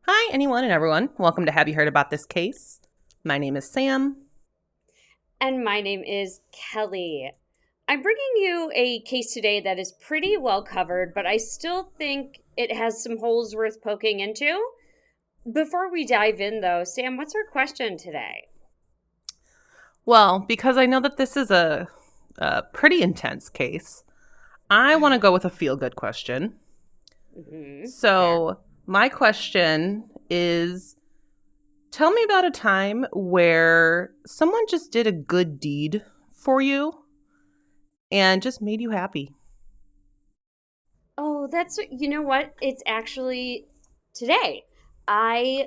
Hi, anyone and everyone. Welcome to Have You Heard About This Case? My name is Sam. And my name is Kelly. I'm bringing you a case today that is pretty well covered, but I still think it has some holes worth poking into. Before we dive in, though, Sam, what's our question today? Well, because I know that this is a pretty intense case, I want to go with a feel good question. Fair. So, my question is tell me about a time where someone just did a good deed for you and just made you happy. Oh, you know what? It's actually today. I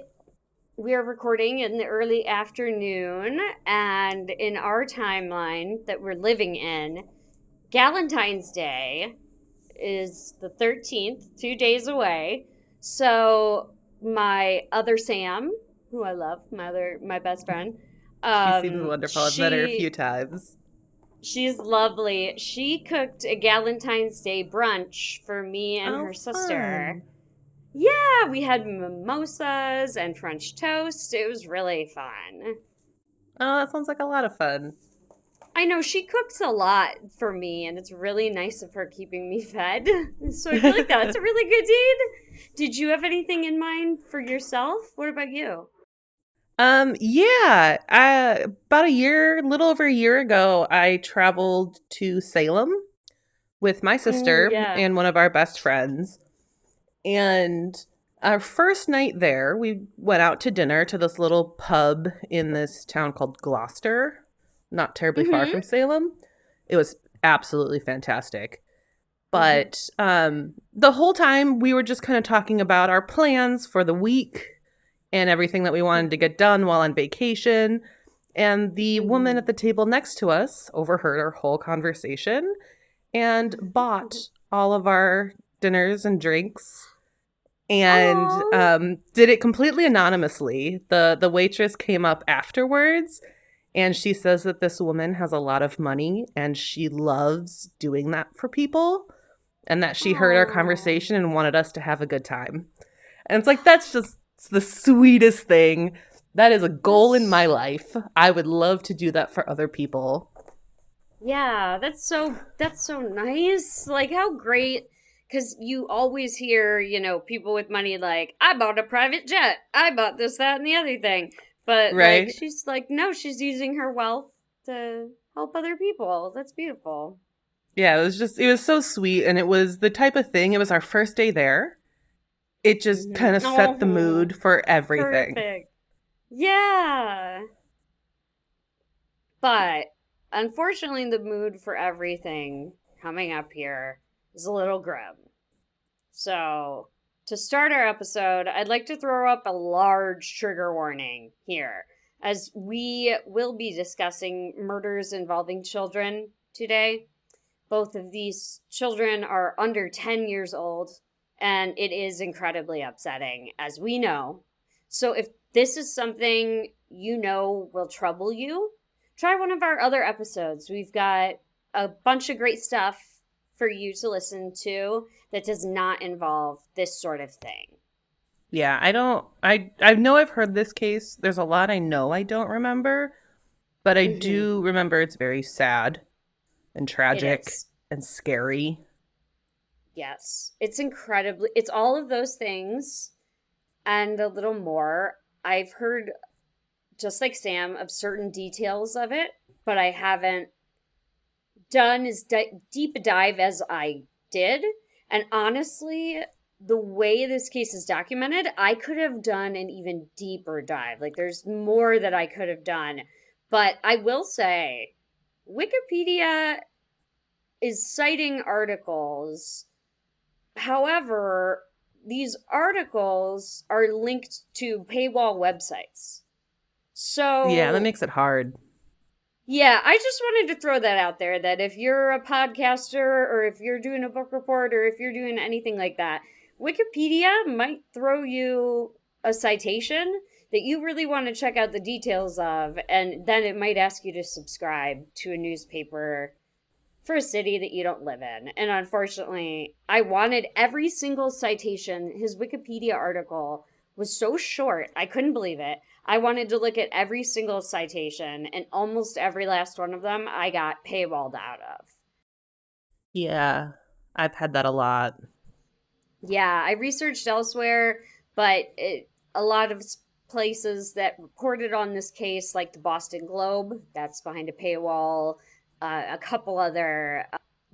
we are recording in the early afternoon, and in our timeline that we're living in, Galentine's Day is the 13th, 2 days away. So my other Sam, who I love, my best friend, She seems wonderful. I've met her a few she times. she's lovely. She cooked a Galentine's Day brunch for me and Oh, her sister. fun. Yeah, we had mimosas and French toast. It was really fun. Oh, that sounds like a lot of fun. I know she cooks a lot for me, and it's really nice of her keeping me fed. So I feel like that's a really good deed. Did you have anything in mind for yourself? What about you? Yeah. About little over a year ago, I traveled to Salem with my sister Yeah. and one of our best friends. And our first night there, we went out to dinner to this little pub in this town called Gloucester, not terribly far Mm-hmm. from Salem. It was absolutely fantastic. Mm-hmm. But the whole time we were just kind of talking about our plans for the week and everything that we wanted to get done while on vacation. And the woman Mm-hmm. at the table next to us overheard our whole conversation and bought all of our dinners and drinks and Oh. did it completely anonymously. The waitress came up afterwards and she says that this woman has a lot of money and she loves doing that for people and that she heard our Oh. conversation and wanted us to have a good time. And it's like, that's just the sweetest thing. That is a goal in my That's life. I would love to do that for other people. Yeah, that's so nice. Like how great because you always hear, people with money like, I bought a private jet. I bought this, that, and the other thing. But like Right? she's like, no, she's using her wealth to help other people. That's beautiful. Yeah, it was so sweet. And it was the type of thing, it was our first day there. It just kind of set the Oh, mood for everything. perfect. Yeah. But unfortunately, the mood for everything coming up here is a little grim. So, to start our episode, I'd like to throw up a large trigger warning here, as we will be discussing murders involving children today. Both of these children are under 10 years old, and it is incredibly upsetting, as we know. So, if this is something you know will trouble you, try one of our other episodes. We've got a bunch of great stuff for you to listen to that does not involve this sort of thing. Yeah, I know I've heard this case. There's a lot I know I don't remember, but I Mm-hmm. do remember it's very sad and It tragic is. and scary. Yes. It's all of those things and a little more. I've heard, just like Sam, of certain details of it, but I haven't done as deep a dive as I did. And honestly, the way this case is documented, I could have done an even deeper dive. Like, there's more that I could have done. But I will say, Wikipedia is citing articles. However, these articles are linked to paywall websites. Yeah, that So makes it hard. yeah, I just wanted to throw that out there that if you're a podcaster or if you're doing a book report or if you're doing anything like that, Wikipedia might throw you a citation that you really want to check out the details of, and then it might ask you to subscribe to a newspaper for a city that you don't live in. And unfortunately, I wanted every single citation. His Wikipedia article was so short. I couldn't believe it. I wanted to look at every single citation, and almost every last one of them I got paywalled out of. Yeah, I've had that a lot. Yeah, I researched elsewhere, but a lot of places that reported on this case, like the Boston Globe, that's behind a paywall, a couple other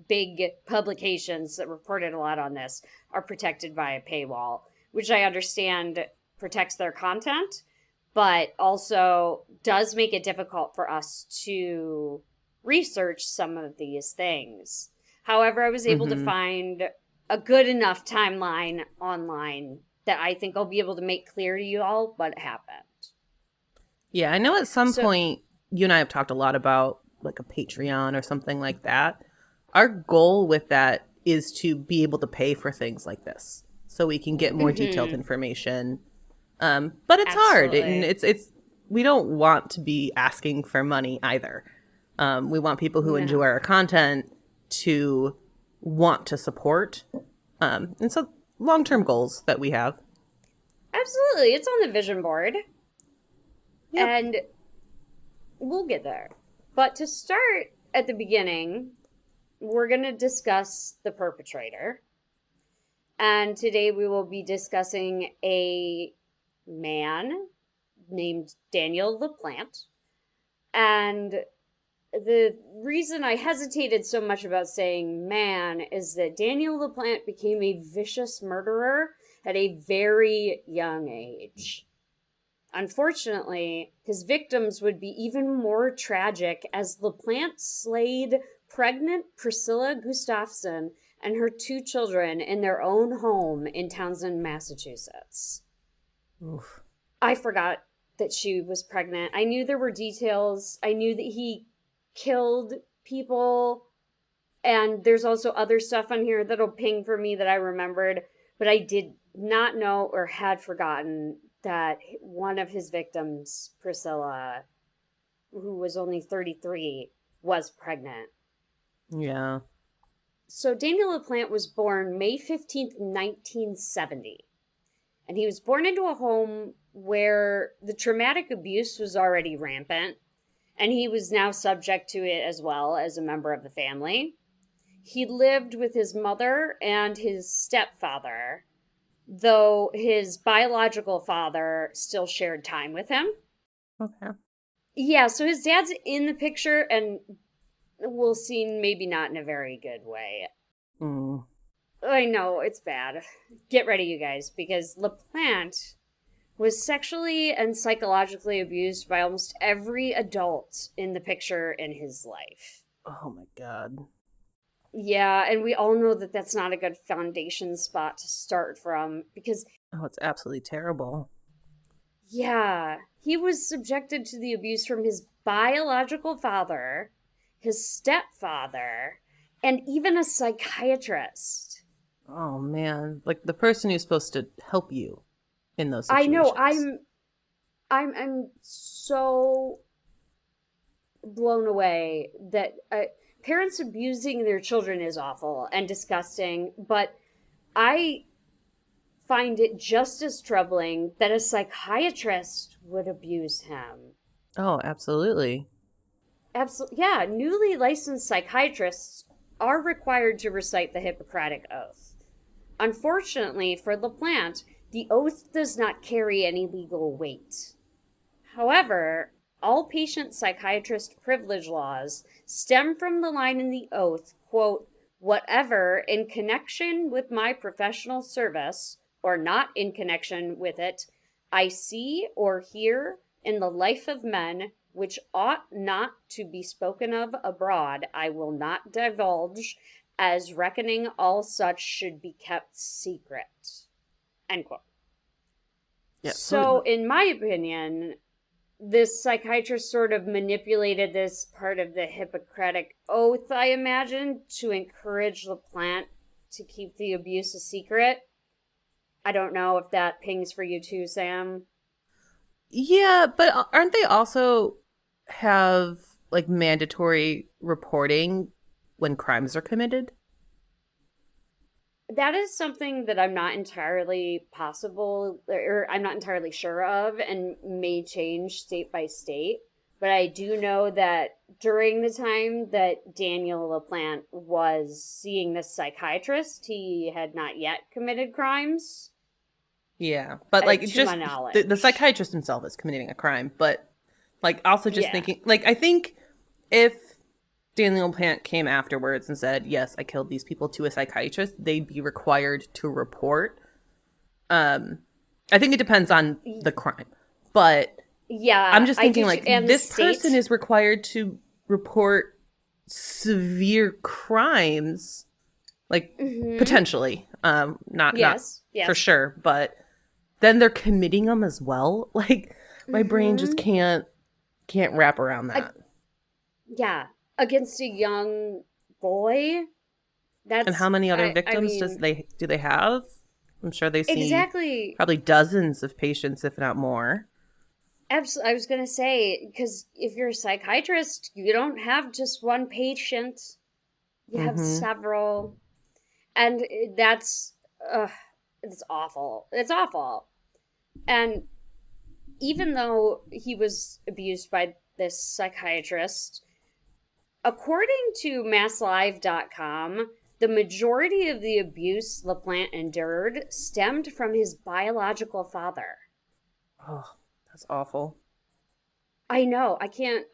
big publications that reported a lot on this are protected by a paywall, which I understand protects their content, but also does make it difficult for us to research some of these things. However, I was able to Hmm. find a good enough timeline online that I think I'll be able to make clear to you all what happened. Yeah, I know at some So, point you and I have talked a lot about like a Patreon or something like that. Our goal with that is to be able to pay for things like this so we can get more detailed mhm, information. But it's hard, and absolutely. it's we don't want to be asking for money either. We want people who enjoy No. our content to want to support. And so long term goals that we have. Absolutely. It's on the vision board, Yep. and we'll get there. But to start at the beginning, we're going to discuss the perpetrator. And today we will be discussing a man named Daniel LaPlante. And the reason I hesitated so much about saying man is that Daniel LaPlante became a vicious murderer at a very young age. Unfortunately, his victims would be even more tragic as LaPlante slayed pregnant Priscilla Gustafson and her two children in their own home in Townsend, Massachusetts. Oof. I forgot that she was pregnant. I knew there were details. I knew that he killed people, and there's also other stuff on here that'll ping for me that I remembered, but I did not know or had forgotten that one of his victims, Priscilla, who was only 33, was pregnant. Yeah. So Daniel LaPlante was born May 15th, 1970. And he was born into a home where the traumatic abuse was already rampant, and he was now subject to it as well as a member of the family. He lived with his mother and his stepfather, though his biological father still shared time with him. Okay. Yeah, so his dad's in the picture, and we'll see, maybe not in a very good way. Mm. I know, it's bad. Get ready, you guys, because LaPlante was sexually and psychologically abused by almost every adult in the picture in his life. Oh my god. Yeah, and we all know that that's not a good foundation spot to start from because, Oh, it's absolutely terrible. yeah, he was subjected to the abuse from his biological father, his stepfather, and even a psychiatrist. Oh man, like the person who's supposed to help you in those I know, situations. I'm so blown away that parents abusing their children is awful and disgusting, but I find it just as troubling that a psychiatrist would abuse him. Oh, absolutely. Absolutely. Yeah, newly licensed psychiatrists are required to recite the Hippocratic Oath. Unfortunately for LaPlante, the oath does not carry any legal weight. However, all patient psychiatrist privilege laws stem from the line in the oath, quote, whatever in connection with my professional service or not in connection with it, I see or hear in the life of men which ought not to be spoken of abroad, I will not divulge, as reckoning all such should be kept secret. End quote. Yeah. So So, in my opinion, this psychiatrist sort of manipulated this part of the Hippocratic Oath, I imagine, to encourage LaPlante to keep the abuse a secret. I don't know if that pings for you too, Sam. yeah, but aren't they also have like mandatory reporting when crimes are committed? That is something that I'm not entirely possible, or I'm not entirely sure of, and may change state by state. But I do know that during the time that Daniel LaPlante was seeing this psychiatrist, he had not yet committed crimes, Yeah, but like to my just the knowledge. psychiatrist himself is committing a crime, but like also just Yeah. thinking, like I think if Daniel Plant came afterwards and said, "Yes, I killed these people," to a psychiatrist, they'd be required to report. Um, I think it depends on the crime, but I'm Yeah, just I thinking do too. like And the this person state? is required to report severe crimes, like Mm-hmm. potentially, not Yes, for yes. sure, but then they're committing them as well. Like my brain just Mm-hmm. can't wrap around I, that. yeah, against a young boy. And how That's, many other I victims mean, do they have? I'm sure they see exactly. probably dozens of patients, if not more. Absolutely. I was going to say, because if you're a psychiatrist, you don't have just one patient, you have Mm-hmm. several. And that's, it's awful. It's awful. And even though he was abused by this psychiatrist, according to masslive.com, the majority of the abuse LaPlante endured stemmed from his biological father. Oh, that's awful. I know. I can't.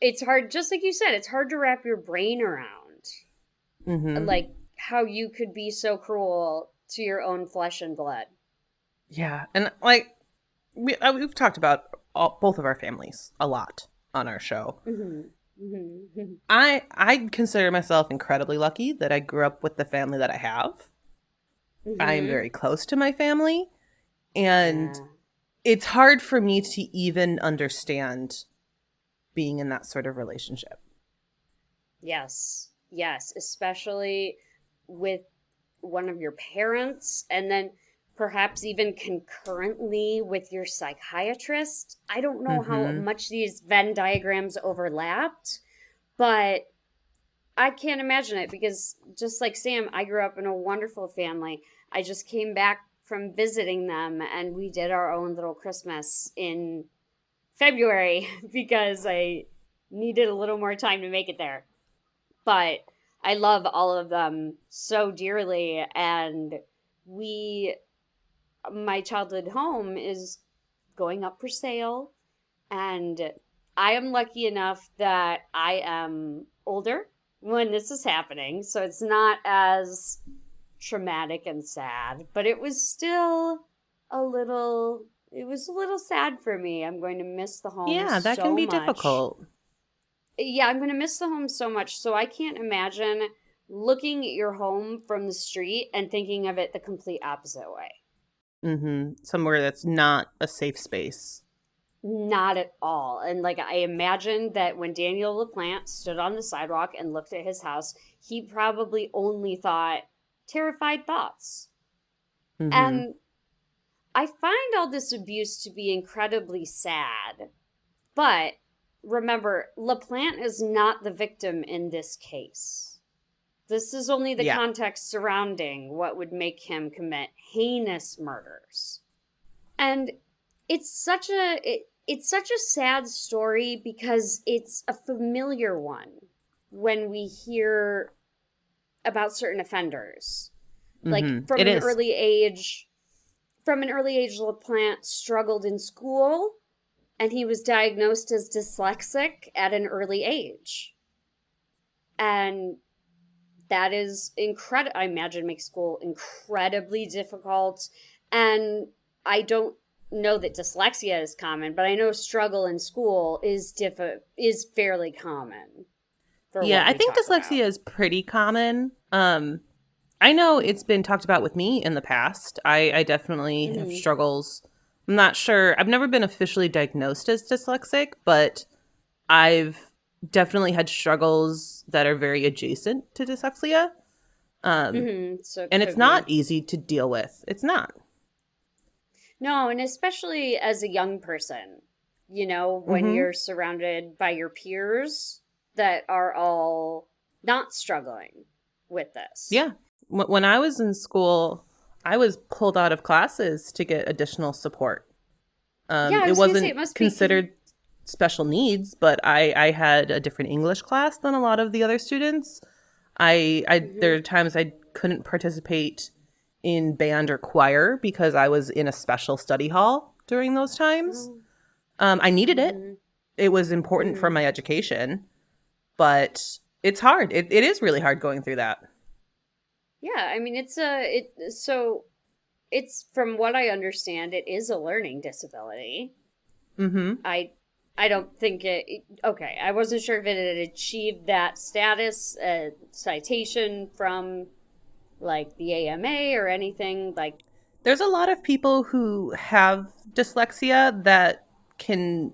It's hard, just like you said, it's hard to wrap your brain around. Mm-hmm. Like, how you could be so cruel to your own flesh and blood. Yeah, and like we've talked about both of our families a lot on our show. Mm-hmm. Mm-hmm. I consider myself incredibly lucky that I grew up with the family that I have. I am Mm-hmm. very close to my family, and Yeah. it's hard for me to even understand being in that sort of relationship. Yes. Yes. Especially with one of your parents, and then perhaps even concurrently with your psychiatrist. I don't know how Mm-hmm. much these Venn diagrams overlapped, but I can't imagine it because just like Sam, I grew up in a wonderful family. I just came back from visiting them and we did our own little Christmas in February because I needed a little more time to make it there. But I love all of them so dearly, and we my childhood home is going up for sale, and I am lucky enough that I am older when this is happening, so it's not as traumatic and sad, but it was a little sad for me. I'm going to miss the home Yeah, that can so be much. difficult. Yeah, I'm going to miss the home so much, so I can't imagine looking at your home from the street and thinking of it the complete opposite way. Mm-hmm. Somewhere that's not a safe space. Not at all. And like I imagine that when Daniel LaPlante stood on the sidewalk and looked at his house, he probably only thought terrified thoughts. Mm-hmm. And I find all this abuse to be incredibly sad. But remember, LaPlante is not the victim in this case. This is only the Yeah. context surrounding what would make him commit heinous murders. And it's such a sad story because it's a familiar one when we hear about certain offenders. Like Mm-hmm. It is. from an early age LaPlante struggled in school and he was diagnosed as dyslexic at an early age. And that is incredible. I imagine makes school incredibly difficult. And I don't know that dyslexia is common, but I know struggle in school is fairly common for Yeah, what I we think talk about. dyslexia is pretty common. I know it's been talked about with me in the past. I definitely have Hmm. struggles. I'm not sure. I've never been officially diagnosed as dyslexic, but I've definitely had struggles that are very adjacent to dyslexia. Um, So it and it's could not be. easy to deal with. It's not. No, and especially as a young person, when Mm-hmm. you're surrounded by your peers that are all not struggling with this. Yeah. When I was in school, I was pulled out of classes to get additional support. Yeah, I It was going to say it wasn't must be. considered special needs, but I had a different English class than a lot of the other students. There Mhm. are times I couldn't participate in band or choir because I was in a special study hall during those times. Oh. I needed it. Mhm. It was important for Mhm. my education, but it's hard. It is really hard going through that. Yeah, I mean it's from what I understand it is a learning disability. Mm-hmm. I I don't think okay, I wasn't sure if it had achieved that status, citation from like the AMA or anything like. There's a lot of people who have dyslexia can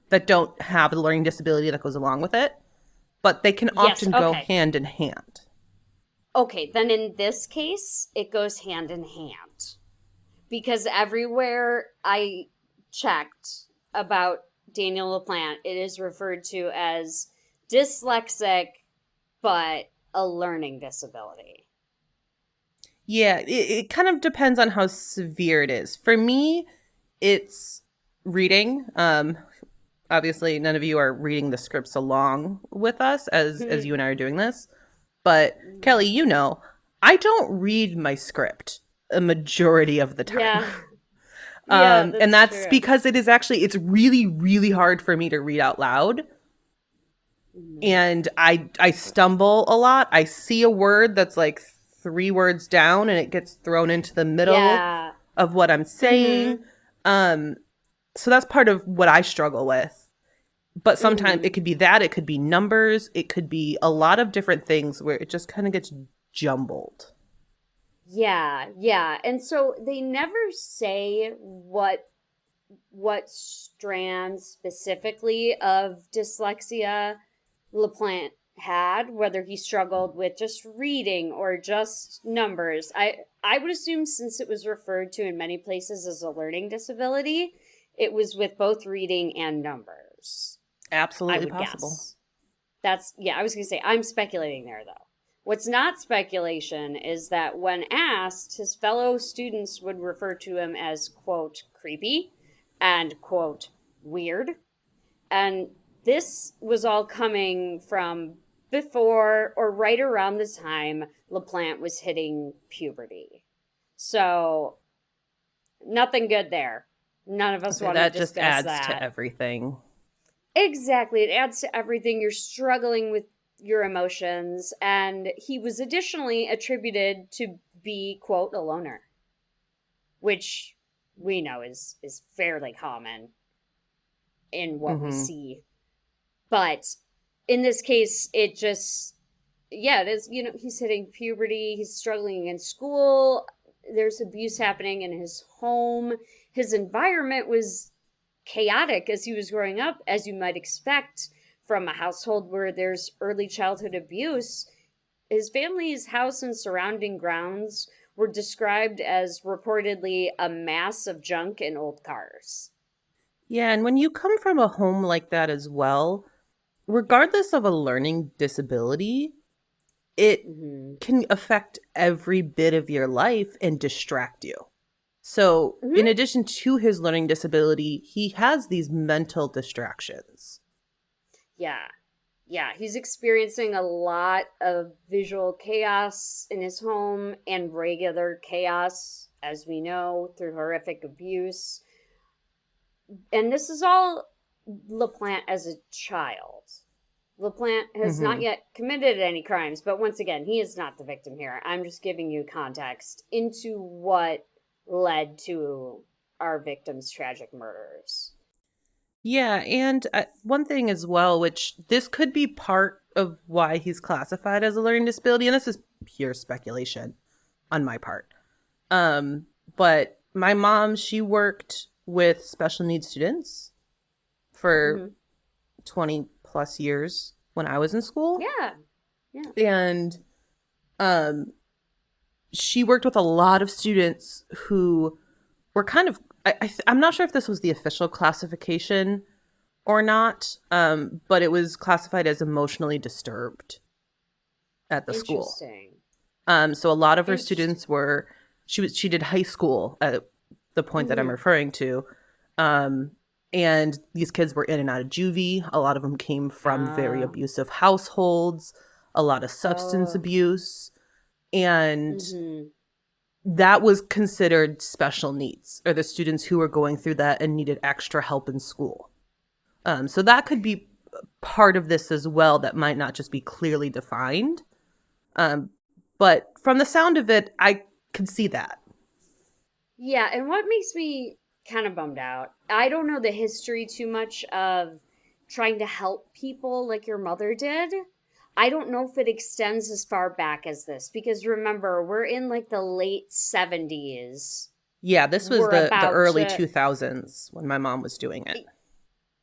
that don't have the learning disability that goes along with it, but they can Yes, often go okay. hand in hand. Okay, then in this case, it goes hand in hand. Because everywhere I checked about Daniel LaPlante, it is referred to as dyslexic, but a learning disability. Yeah, it kind of depends on how severe it is. For me, it's reading. Obviously, none of you are reading the scripts along with us as you and I are doing this. But Kelly, you know, I don't read my script a majority of the time. Yeah, yeah, And that's that's true. because it's really, really hard for me to read out loud. Mhm. And I stumble a lot. I see a word that's like 3 words down and it gets thrown into the middle Yeah. of what I'm saying. Mm-hmm. Um, so that's part of what I struggle with. But sometimes it Mm-hmm. could be that, it could be numbers, it could be a lot of different things where it just kind of gets jumbled. Yeah, yeah. And so they never say what strand specifically of dyslexia LaPlante had, whether he struggled with just reading or just numbers. I would assume since it was referred to in many places as a learning disability, it was with both reading and numbers. I Absolutely would possible. guess. That's yeah, I was going to say I'm speculating there though. What's not speculation is that when asked, his fellow students would refer to him as quote creepy and quote weird, and this was all coming from before or right around the time LaPlante was hitting puberty. So, nothing good there. None of us Okay, want to that just discuss adds to that. everything. Exactly. It adds to everything. You're struggling with your emotions. And he was additionally attributed to be, quote, a loner, which we know is fairly common in what we Hmm. see. But in this case, it just, yeah, it is, he's hitting puberty, he's struggling in school, there's abuse happening in his home. His environment was chaotic as he was growing up, as you might expect from a household where there's early childhood abuse. His family's house and surrounding grounds were described as reportedly a mass of junk and old cars. Yeah, and when you come from a home like that as well, regardless of a learning disability, it Mm-hmm. can affect every bit of your life and distract you. So, in Mm-hmm. addition to his learning disability, he has these mental distractions. Yeah. Yeah, he's experiencing a lot of visual chaos in his home and regular chaos, as we know, through horrific abuse. And this is all LaPlante as a child. LaPlante has not Hmm. yet committed any crimes, but once again, he is not the victim here. I'm just giving you context into what led to our victim's tragic murders. Yeah, and one thing as well, which this could be part of why he's classified as a learning disability, and this is pure speculation on my part. Um, but my mom, she worked with special needs students for Mm-hmm. 20 plus years when I was in school. Yeah, yeah. And um, she worked with a lot of students who were kind of, I'm not sure if this was the official classification or not, but it was classified as emotionally disturbed at the school. Interesting. So a lot of her Interesting. students were she did high school at the point that I'm Mm-hmm. referring to. Um, and these kids were in and out of juvie. A lot of them came from very Oh. abusive households, a lot of substance Oh. abuse, and Mm-hmm. that was considered special needs, or the students who were going through that and needed extra help in school. So that could be part of this as well, that might not just be clearly defined. Um, but from the sound of it, I could see that. Yeah, and what makes me kind of bummed out, I don't know the history too much of trying to help people like your mother did. I don't know if it extends as far back as this because remember, we're in like the late 70s. Yeah, this was We're the about early to 2000s when my mom was doing it.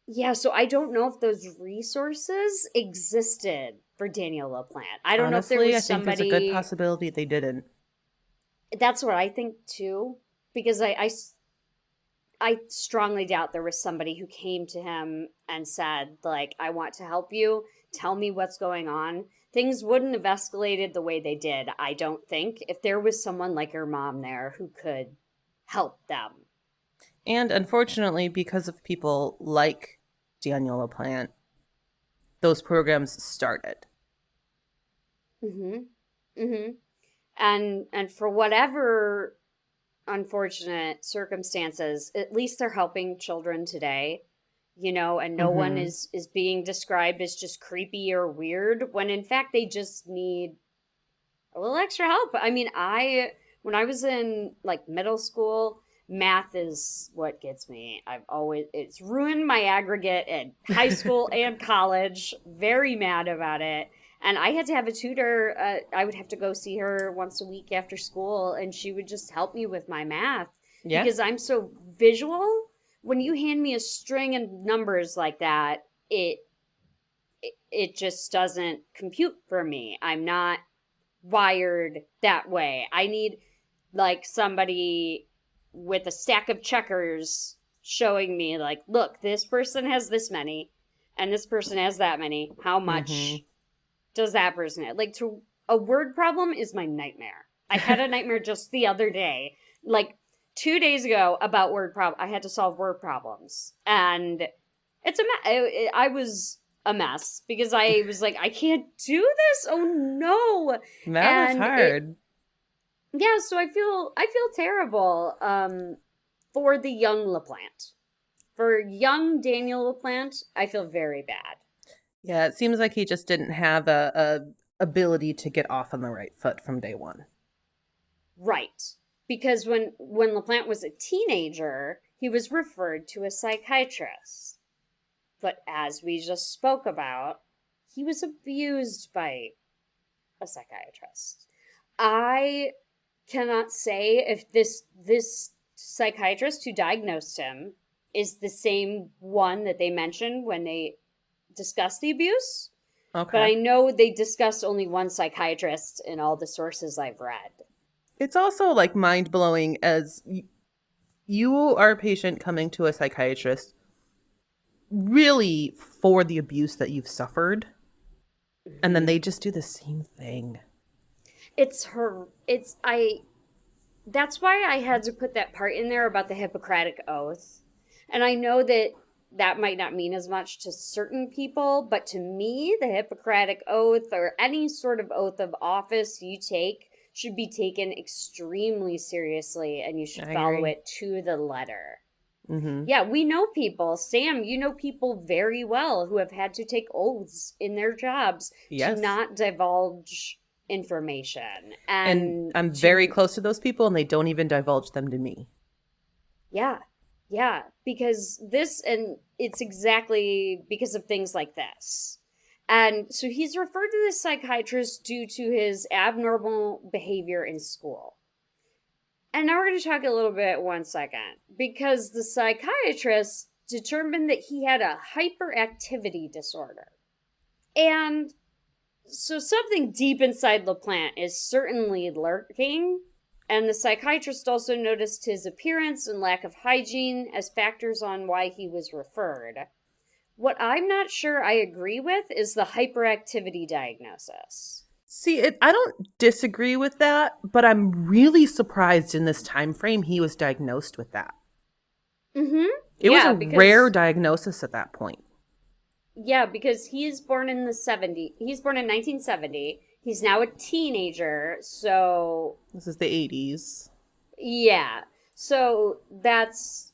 Yeah, so I don't know if those resources existed for Daniel LaPlante. I don't know if there Honestly, I was think there's a good somebody. possibility they didn't. That's what I think too, because I strongly doubt there was somebody who came to him and said, like, I want to help you. Tell me what's going on. Things wouldn't have escalated the way they did, I don't think, if there was someone like your mom there who could help them. And unfortunately, because of people like Daniel LaPlante, those programs started. Mm-hmm. Mm-hmm. And for whatever unfortunate circumstances, at least they're helping children today, and no one Mm-hmm. is being described as just creepy or weird when in fact they just need a little extra help. I mean, I when I was in like middle school, math is what gets me. It's ruined my aggregate in high school and college. Very mad about it. And I had to have a tutor. I would have to go see her once a week after school, and she would just help me with my math Yeah. because I'm so visual. When you hand me a string of numbers like that, it just doesn't compute for me. I'm not wired that way. I need like somebody with a stack of checkers showing me like, look, this person has this many and this person has that many. How Mm-hmm. much does that person have? Like to a word problem is my nightmare. I had a nightmare just the other day, like 2 days ago about word problem. I had to solve word problems and I was a mess because I was like, I can't do this. Oh no. Math is And it hard. yeah, so I feel terrible for the young LaPlante. For young Daniel LaPlante, I feel very bad. Yeah, it seems like he just didn't have a ability to get off on the right foot from day one. Right. Because when LaPlante was a teenager, he was referred to a psychiatrist. But as we just spoke about, he was abused by a psychiatrist. I cannot say if this psychiatrist who diagnosed him is the same one that they mentioned when they discussed the abuse, but Okay. I know they discussed only one psychiatrist in all the sources I've read. It's also like mind blowing as you are a patient coming to a psychiatrist really for the abuse that you've suffered, and then Mm-hmm. they just do the same thing. It's that's why I had to put that part in there about the Hippocratic Oath. And I know that that might not mean as much to certain people, but to me, the Hippocratic Oath or any sort of oath of office you take should be taken extremely seriously and you should I follow agree. it to the letter. Mm-hmm. Yeah, we know people. Sam, you know people very well who have had to take oaths in their jobs to Yes. not divulge information And and I'm very to close to those people, and they don't even divulge them to me. yeah. Yeah, because this and it's exactly because of things like this. And so he's referred to this psychiatrist due to his abnormal behavior in school. And now we're going to talk a little bit 1 second because the psychiatrist determined that he had a hyperactivity disorder. And so something deep inside LaPlante is certainly lurking, and the psychiatrist also noticed his appearance and lack of hygiene as factors on why he was referred. What I'm not sure I agree with is the hyperactivity diagnosis. See, I don't disagree with that, but I'm really surprised in this time frame he was diagnosed with that. Mm-hmm. It was Yeah, a rare because diagnosis at that point. he's born in the 70s. He's born in 1970. He's now a teenager, so This is the 80s. yeah. So that's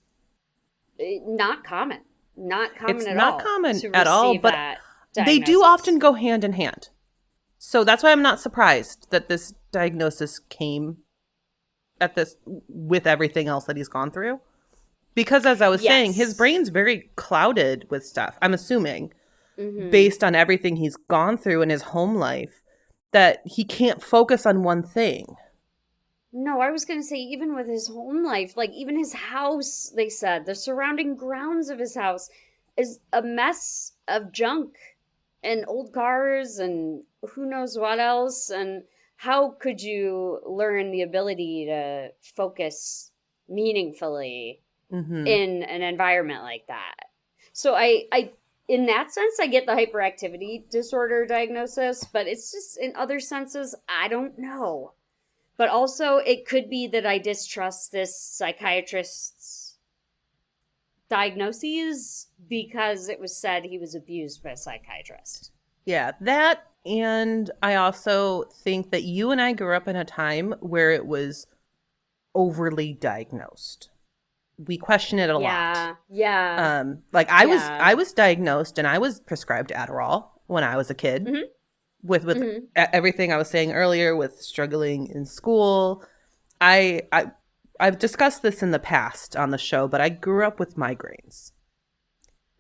not common. Not common It's at not all common to at all, receive but that they do often diagnosis. go hand in hand. So that's why I'm not surprised that this diagnosis came at this with everything else that he's gone through. Because as I was saying, his Yes. brain's very clouded with stuff. I'm assuming Mm-hmm. based on everything he's gone through in his home life that he can't focus on one thing. No, I was going to say, even with his home life, like even his house, they said, the surrounding grounds of his house is a mess of junk and old cars and who knows what else. And how could you learn the ability to focus meaningfully Mm-hmm. in an environment like that? So in that sense, I get the hyperactivity disorder diagnosis, but it's just in other senses, I don't know. But also, it could be that I distrust this psychiatrist's diagnoses because it was said he was abused by a psychiatrist. Yeah, that. And I also think that you and I grew up in a time where it was overly diagnosed. We question it a lot. Yeah, yeah, Like yeah. I was diagnosed and I was prescribed Adderall when I was a kid Mm-hmm, with mm-hmm. everything I was saying earlier with struggling in school. I I've discussed this in the past on the show, but I grew up with migraines.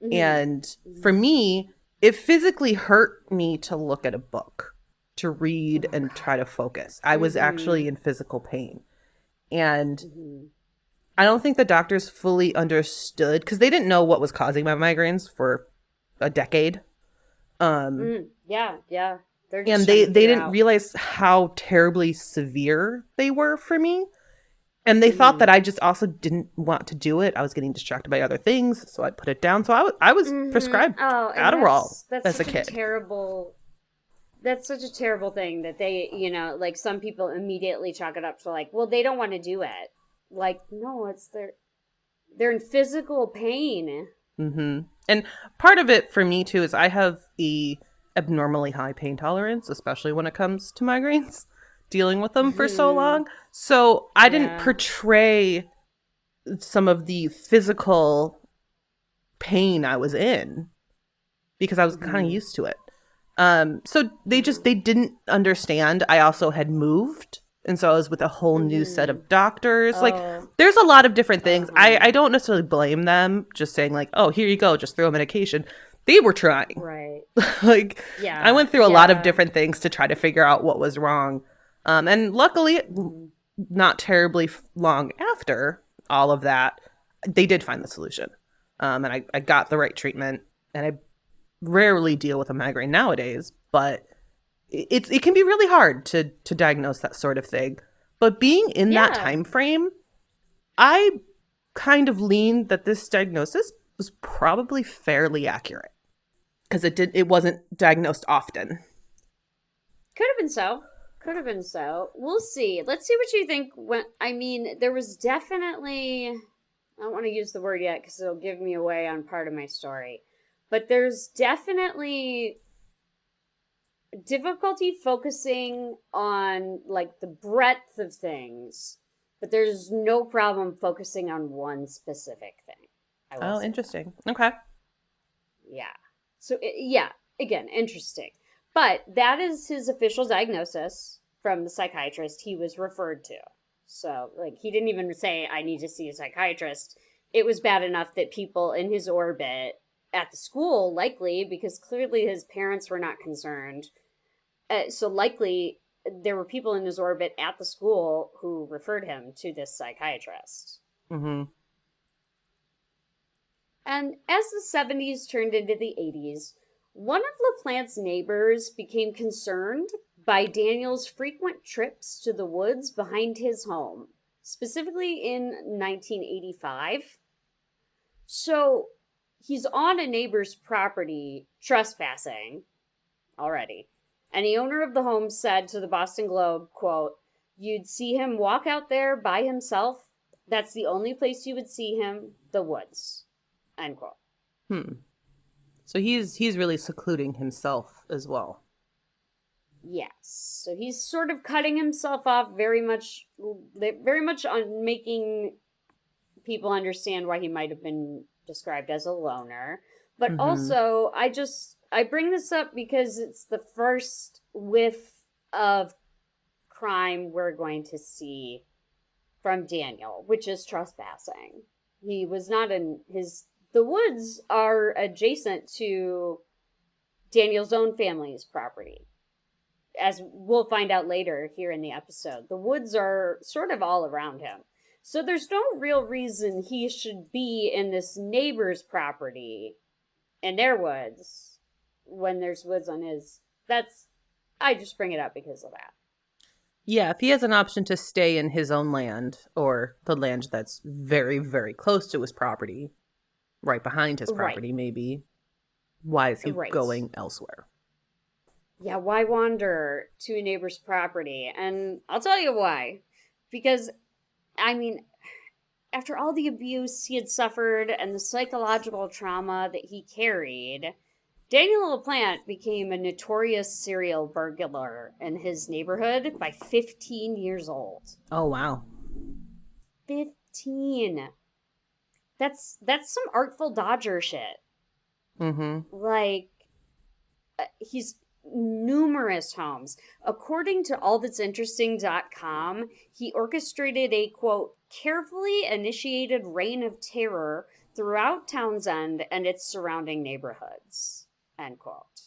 Mm-hmm. And for me, it physically hurt me to look at a book, to read Oh and try God. to focus. I was Mm-hmm. actually in physical pain. And Mm-hmm. I don't think the doctors fully understood because they didn't know what was causing my migraines for a decade. Um, Mm-hmm. Yeah, yeah. They're just and trying to they figure didn't out. realize how terribly severe they were for me. And they thought Mm-hmm. that I just also didn't want to do it. I was getting distracted by other things, so I put it down. So I was Mm-hmm. prescribed Oh, and Adderall that's as a such a kid. terrible that's such a terrible thing that they, like some people immediately chalk it up to like, well, they don't want to do it. Like, no, it's they're in physical pain. Hmm. And part of it for me too is I have a abnormally high pain tolerance, especially when it comes to migraines, dealing with them for so Hmm. long. So I didn't Yeah. portray some of the physical pain I was in because I was kind of Hmm. used to it. So Yeah. they didn't understand. I also had moved, and so I was with a whole new set Hmm. of doctors. Like, Oh. there's a lot of different things. Uh-huh. I don't necessarily blame them. Just saying like, oh, here you go, just throw medication. They were trying. Right. Like, I Yeah. went through a lot of Yeah. different things to try to figure out what was wrong. And luckily, Hmm. not terribly long after all of that, they did find the solution. And I got the right treatment, and I rarely deal with a migraine nowadays, but it can be really hard to diagnose that sort of thing. But being in that Yeah. time frame, I kind of lean that this diagnosis was probably fairly accurate because it wasn't diagnosed often. Could have been so. Could have been so. We'll see. Let's see what you think. When I mean, there was definitely. I don't want to use the word yet because it'll give me away on part of my story. But there's definitely difficulty focusing on like the breadth of things, but there's no problem focusing on one specific thing. I will Oh, say interesting. Okay. that. Yeah. So yeah, again, interesting. But that is his official diagnosis from the psychiatrist he was referred to. So like he didn't even say I need to see a psychiatrist. It was bad enough that people in his orbit at the school, likely because clearly his parents were not concerned, so likely there were people in his orbit at the school who referred him to this psychiatrist. Mm-hmm. And as the 70s turned into the 80s, one of LaPlante's neighbors became concerned by Daniel's frequent trips to the woods behind his home, specifically in 1985. So he's on a neighbor's property trespassing already. And the owner of the home said to the Boston Globe, quote, "You'd see him walk out there by himself. That's the only place you would see him, the woods," end quote. So he's really secluding himself as well. Yes. So he's sort of cutting himself off very much on making people understand why he might have been described as a loner. But also, I bring this up because it's the first whiff of crime we're going to see from Daniel, which is trespassing. He was not in his... The woods are adjacent to Daniel's own family's property. As we'll find out later here in the episode, the woods are sort of all around him. So there's no real reason he should be in this neighbor's property in their woods when there's woods on his. I just bring it up because of that. Yeah, if he has an option to stay in his own land or the land that's very, very close to his property, right behind his property, maybe, why is he going elsewhere? Yeah, why wander to a neighbor's property? And I'll tell you why. Because, I mean, after all the abuse he had suffered and the psychological trauma that he carried, Daniel LaPlante became a notorious serial burglar in his neighborhood by 15 years old. Oh, wow. 15. That's some Artful Dodger shit. Like, he's numerous homes. According to allthat'sinteresting.com, he orchestrated a, quote, carefully initiated reign of terror throughout Townsend and its surrounding neighborhoods, end quote.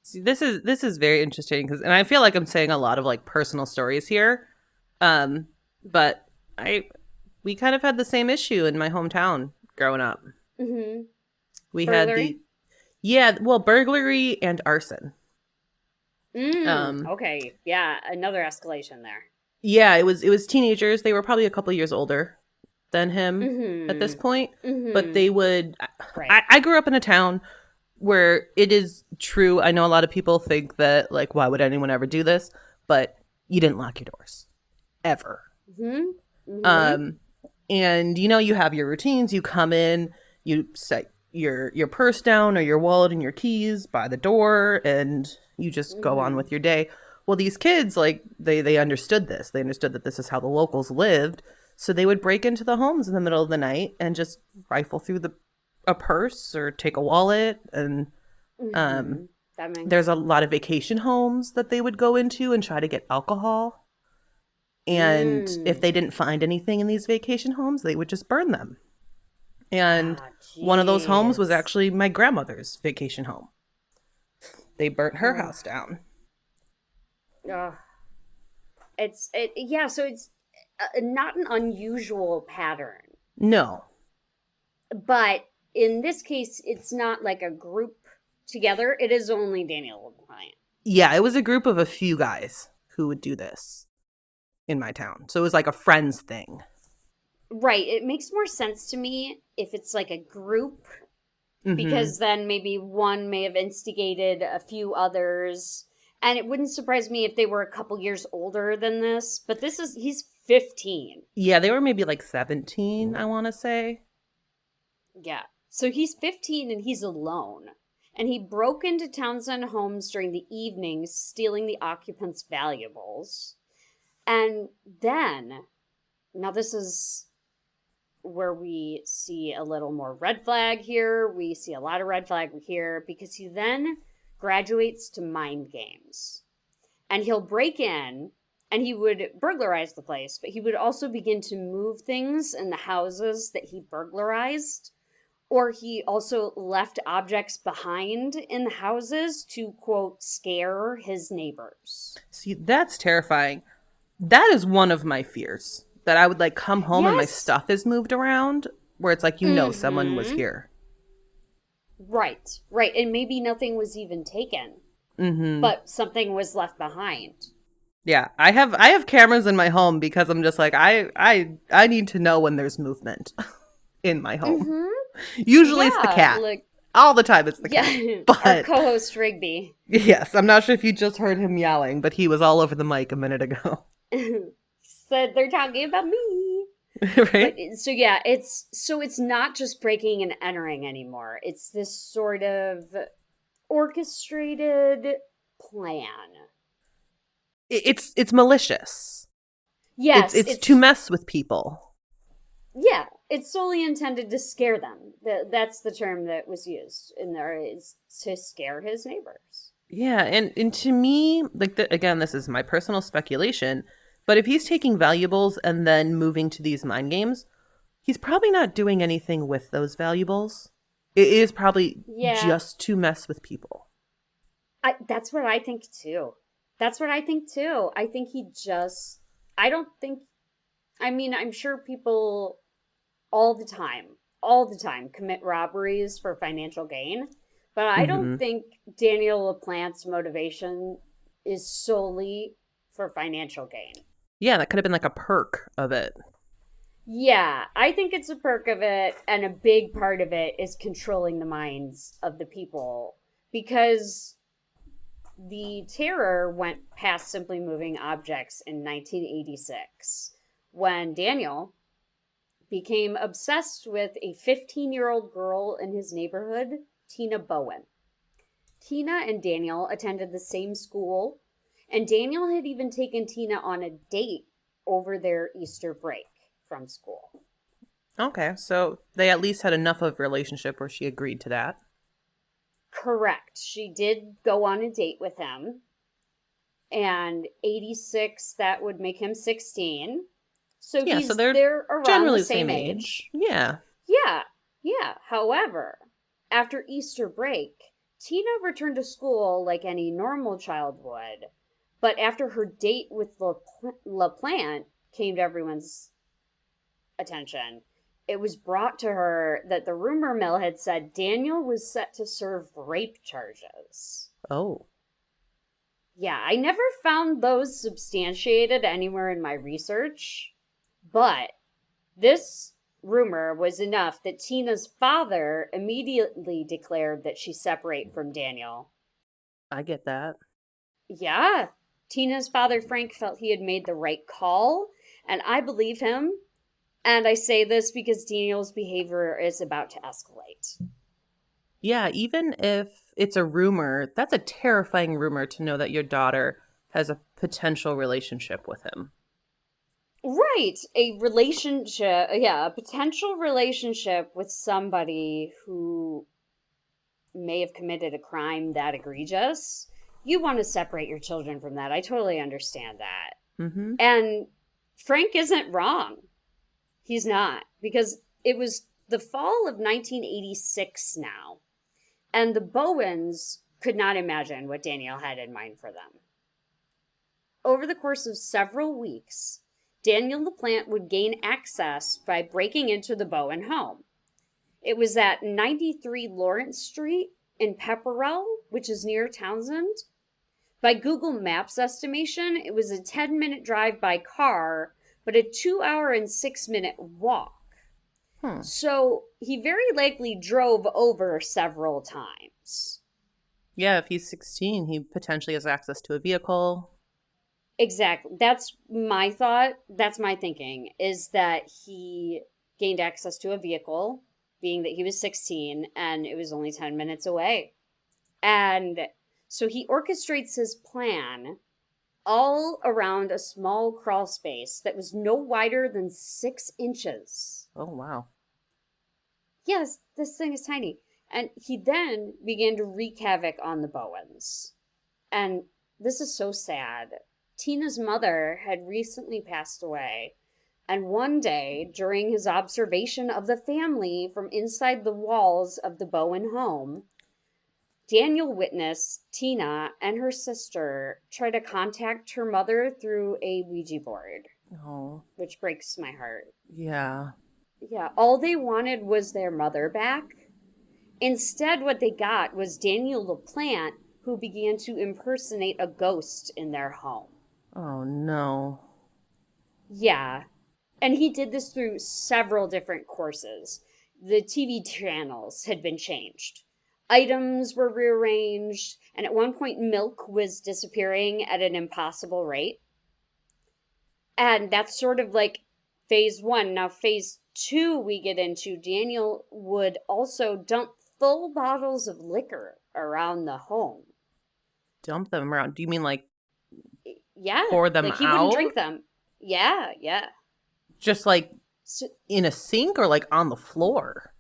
See, this is very interesting and I feel like I'm saying a lot of like personal stories here, but we kind of had the same issue in my hometown growing up. We Burglary? had burglary and arson. Okay, yeah, another escalation there. Yeah, it was teenagers. They were probably a couple years older than him at this point, but they would. I grew up in a town where it is true. I know a lot of people think that like, why would anyone ever do this? But you didn't lock your doors, ever. And you have your routines. You come in, you set your purse down or your wallet and your keys by the door, and you just go on with your day. Well, these kids, like, they understood this. They understood that this is how the locals lived. So they would break into the homes in the middle of the night and just rifle through a purse or take a wallet. And there's a lot of vacation homes that they would go into and try to get alcohol. And if they didn't find anything in these vacation homes, they would just burn them. And one of those homes was actually my grandmother's vacation home. They burnt her house down. So it's not an unusual pattern. No. But in this case, it's not like a group together. It is only Daniel LaPlante. Yeah, it was a group of a few guys who would do this in my town. So it was like a friends thing. Right. It makes more sense to me if it's like a group, because then maybe one may have instigated a few others. And it wouldn't surprise me if they were a couple years older than this. But he's 15. Yeah, they were maybe like 17, I want to say. Yeah. So he's 15 and he's alone. And he broke into Townsend homes during the evenings, stealing the occupants' valuables. And then, now this is where we see a little more red flag here. We see a lot of red flag here because he then graduates to mind games. And he'll break in and he would burglarize the place, but he would also begin to move things in the houses that he burglarized. Or he also left objects behind in the houses to, quote, scare his neighbors. See, that's terrifying. That is one of my fears. That I would like come home and my stuff is moved around, where it's like, someone was here. Right. And maybe nothing was even taken, but something was left behind. Yeah, I have cameras in my home because I'm just like, I need to know when there's movement in my home. Usually it's the cat. Like, All the time it's the Yeah, cat. our But co-host Rigby. yes, I'm not sure if you just heard him yelling, but he was all over the mic a minute ago. Said they're talking about me. But Right? yeah, it's not just breaking and entering anymore. It's this sort of orchestrated plan. It's malicious. Yes, It's to mess with people. yeah, it's solely intended to scare them. That's the term that was used in there, is to scare his neighbors. Yeah, and to me, like again, this is my personal speculation, but if he's taking valuables and then moving to these mind games, he's probably not doing anything with those valuables. It is probably Yeah, just to mess with people. that's what I think too. That's what I think too. I think he just. I don't think. I mean, I'm sure people all all the time commit robberies for financial gain. But I don't Hmm. think Daniel LaPlante's motivation is solely for financial gain. Yeah, that could have been like a perk of it. Yeah, I think it's a perk of it, and a big part of it is controlling the minds of the people because the terror went past simply moving objects in 1986 when Daniel became obsessed with a 15-year-old girl in his neighborhood, Tina Bowen. Tina and Daniel attended the same school, and Daniel had even taken Tina on a date over their Easter break from school. Okay, so they at least had enough of a relationship where she agreed to that. Correct. She did go on a date with him, and 86, that would make him 16. So Yeah, so they're they're around the generally the same same age. age. Yeah. Yeah, yeah. However, after Easter break, Tina returned to school like any normal child would, but after her date with LaPlante came to everyone's attention, it was brought to her that the rumor mill had said Daniel was set to serve rape charges. Oh. Yeah, I never found those substantiated anywhere in my research, but this rumor was enough that Tina's father immediately declared that she separate from Daniel. I get that. Yeah, Tina's father, Frank, felt he had made the right call, and I believe him. And I say this because Daniel's behavior is about to escalate. Yeah, even if it's a rumor, that's a terrifying rumor to know that your daughter has a potential relationship with him. Right, a relationship, yeah, a potential relationship with somebody who may have committed a crime that egregious. You want to separate your children from that. I totally understand that. Mm-hmm. And Frank isn't wrong. He's not, because it was the fall of 1986 now, and the Bowens could not imagine what Daniel had in mind for them. Over the course of several weeks, Daniel LaPlante would gain access by breaking into the Bowen home. It was at 93 Lawrence Street in Pepperell, which is near Townsend. By Google Maps estimation, it was a 10-minute drive by car, but a 2 hour and 6 minute walk. Hmm. So he very likely drove over several times. Yeah, if he's 16, he potentially has access to a vehicle. Exactly. That's my thought. That's my thinking, is that he gained access to a vehicle, being that he was 16 and it was only 10 minutes away. And so he orchestrates his plan all around a small crawl space that was no wider than 6 inches. Oh, wow. Yes, this thing is tiny. And he then began to wreak havoc on the Bowens. And this is so sad. Tina's mother had recently passed away. And one day, during his observation of the family from inside the walls of the Bowen home, Daniel witnessed Tina and her sister try to contact her mother through a Ouija board, Oh, which breaks my heart. yeah. Yeah, all they wanted was their mother back. Instead, what they got was Daniel LaPlante, who began to impersonate a ghost in their home. Oh, no. Yeah, and he did this through several different courses. The TV channels had been changed. Items were rearranged, and at one point, milk was disappearing at an impossible rate. And that's sort of like phase one. Now, phase two, we get into Daniel would also dump full bottles of liquor around the home. Dump them around. Do you mean like Yeah, pour them like he wouldn't out? drink them. Yeah, yeah. Just like So, in a sink or like on the floor?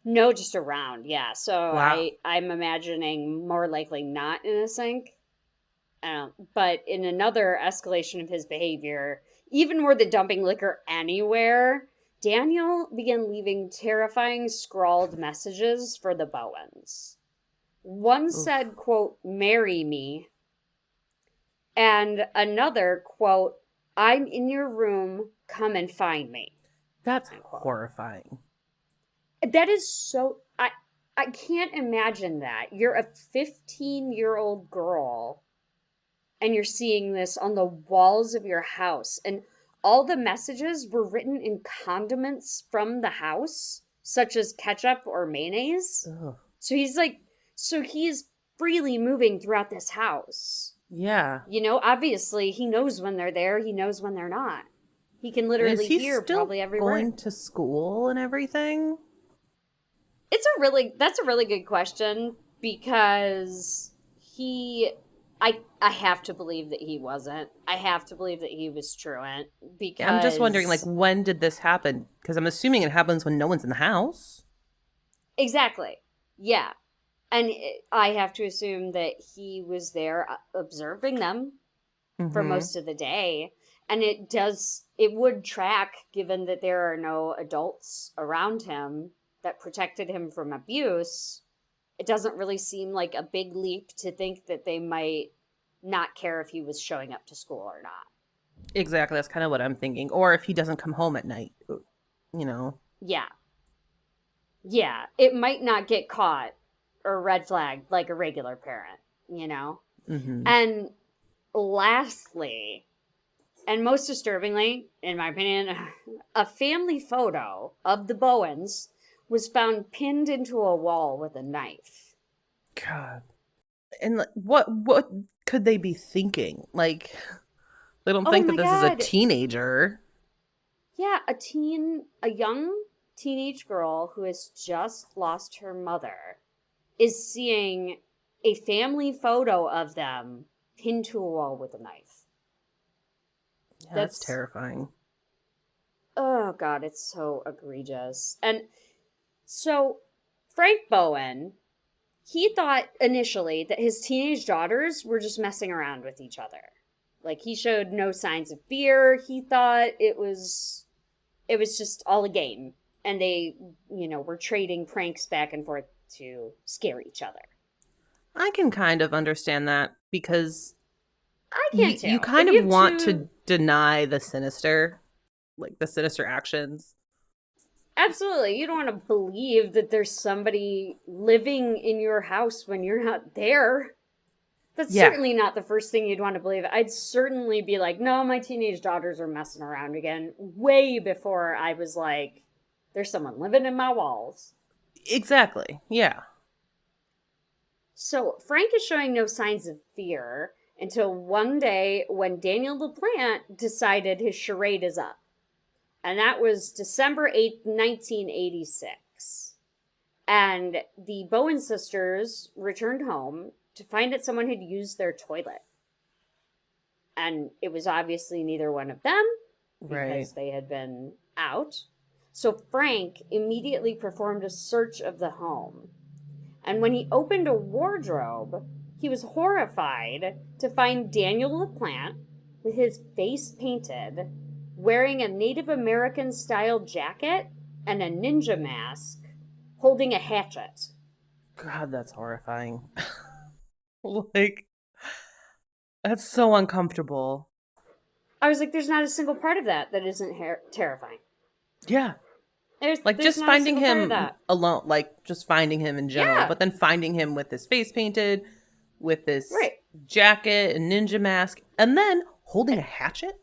no, just around. Yeah. So Wow. I'm imagining more likely not in a sink. But in another escalation of his behavior, even more than dumping liquor anywhere, Daniel began leaving terrifying scrawled messages for the Bowens. One Oof. said, quote, "Marry me," and another, quote, "I'm in your room, come and find me." That's Unquote. horrifying. That is so I can't imagine that. You're a 15-year-old girl and you're seeing this on the walls of your house, and all the messages were written in condiments from the house, such as ketchup or mayonnaise. Ugh. So he's freely moving throughout this house. Yeah. Obviously he knows when they're there, he knows when they're not. He can And is literally he hear still probably every going word. to school and everything? That's a really good question, because I have to believe that he wasn't. I have to believe that he was truant, Yeah, I'm just wondering, like, because when did this happen? Because I'm assuming it happens when no one's in the house. exactly. Yeah. And I have to assume that he was there observing them for Mm-hmm. most of the day. And it would track, given that there are no adults around him that protected him from abuse. It doesn't really seem like a big leap to think that they might not care if he was showing up to school or not. Exactly. That's kind of what I'm thinking. Or if he doesn't come home at night, you know. Yeah. Yeah. It might not get caught or red flagged like a regular parent, you know? Mm-hmm. And lastly, and most disturbingly, in my opinion, a family photo of the Bowens was found pinned into a wall with a knife. God. And like, what could they be thinking? Like, they don't Oh think that my this is a God. teenager. Yeah, a young teenage girl who has just lost her mother is seeing a family photo of them pinned to a wall with a knife. Yeah, that's That's, terrifying. oh God, it's so egregious. And so Frank Bowen, he thought initially that his teenage daughters were just messing around with each other. Like, he showed no signs of fear. He thought it was just all a game, and they, were trading pranks back and forth to scare each other. I can kind of understand that because I can you too. kind If of you have want two, to deny the sinister, like the sinister actions. absolutely, you don't want to believe that there's somebody living in your house when you're not there. That's Yeah, certainly not the first thing you'd want to believe. I'd certainly be like, no, my teenage daughters are messing around again, way before I was like, there's someone living in my walls. exactly. Yeah. So Frank is showing no signs of fear until one day when Daniel LaPlante decided his charade is up. And that was December 8th, 1986. And the Bowen sisters returned home to find that someone had used their toilet. And it was obviously neither one of them, Right. because they had been out. So Frank immediately performed a search of the home. And when he opened a wardrobe, he was horrified to find Daniel LaPlante with his face painted, wearing a Native American style jacket and a ninja mask, holding a hatchet. God, that's horrifying. Like, that's so uncomfortable. I was like, there's not a single part of that that isn't terrifying. Yeah. Like, There's just not a finding single part of him that. alone, like, just finding him in general, Yeah, but then finding him with his face painted, with this right. jacket and ninja mask, and then holding a hatchet?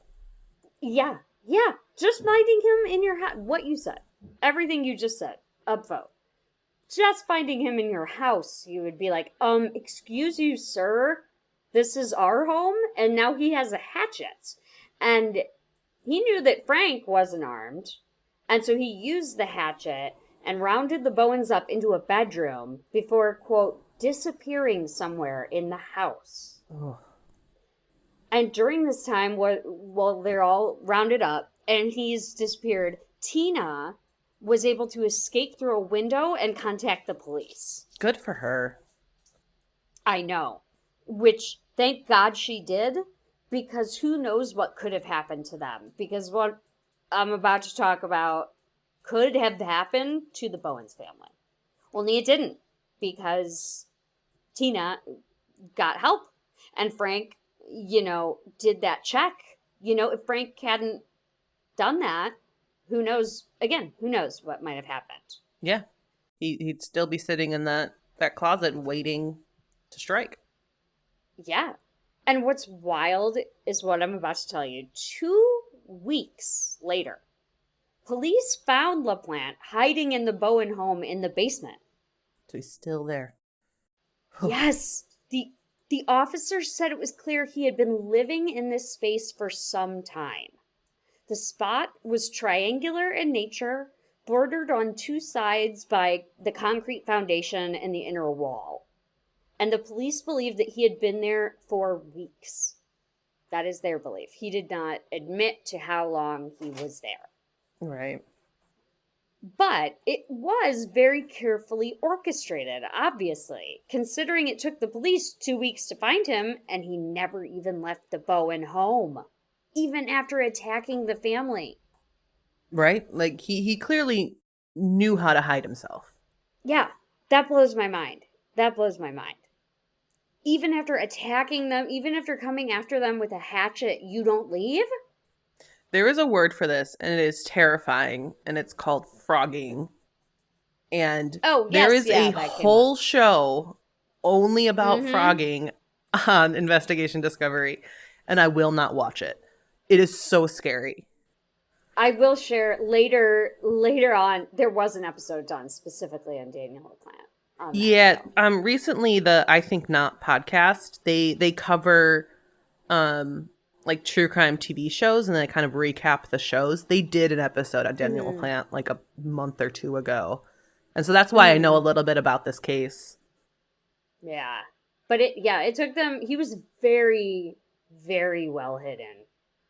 Yeah, yeah. Just finding him in your hat. What you said. Everything you just said. Upvote. just finding him in your house, you would be like, excuse you, sir, this is our home, and now he has a hatchet. And he knew that Frank wasn't armed, and so he used the hatchet and rounded the Bowens up into a bedroom before, quote, disappearing somewhere in the house. Oh. And during this time, while they're all rounded up and he's disappeared, Tina was able to escape through a window and contact the police. Good for her. I know. Which, thank God she did, because who knows what could have happened to them. Because what I'm about to talk about could have happened to the Bowens family. Only it didn't, because Tina got help. And Frank, did that check. If Frank hadn't done that, who knows what might have happened. Yeah. He'd still be sitting in that closet waiting to strike. Yeah. And what's wild is what I'm about to tell you. 2 weeks later, police found LaPlante hiding in the Bowen home in the basement. So he's still there. Yes. The officers said it was clear he had been living in this space for some time. The spot was triangular in nature, bordered on 2 sides by the concrete foundation and the inner wall. And the police believed that he had been there for weeks. That is their belief. He did not admit to how long he was there. Right. But it was very carefully orchestrated, obviously, considering it took the police 2 weeks to find him, and he never even left the Bowen home, even after attacking the family. Right? Like, he clearly knew how to hide himself. Yeah, that blows my mind. That blows my mind. Even after attacking them, even after coming after them with a hatchet, you don't leave? There is a word for this, and it is terrifying, and it's called frogging. And there is a whole show only about frogging on Investigation Discovery, and I will not watch it. It is so scary. I will share later on, there was an episode done specifically on Daniel LaPlante. Yeah, recently the I Think Not podcast, they cover like true crime TV shows, and then kind of recap the shows. They did an episode on Daniel LaPlante like a month or 2 ago. And so that's why I know a little bit about this case. Yeah. But it took them, he was very, very well hidden,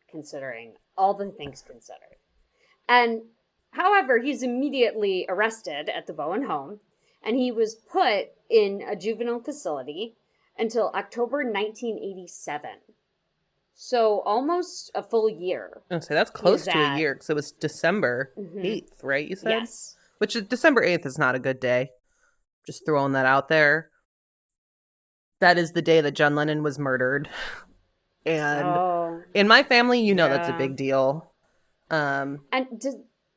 considering all the things considered. And however, he's immediately arrested at the Bowen home, and he was put in a juvenile facility until October 1987. So almost a full year. I would say that's close to a year, because it was December 8th, right? You said? Yes. Which December 8th is not a good day. Just throwing that out there. That is the day that John Lennon was murdered. And in my family, that's a big deal. And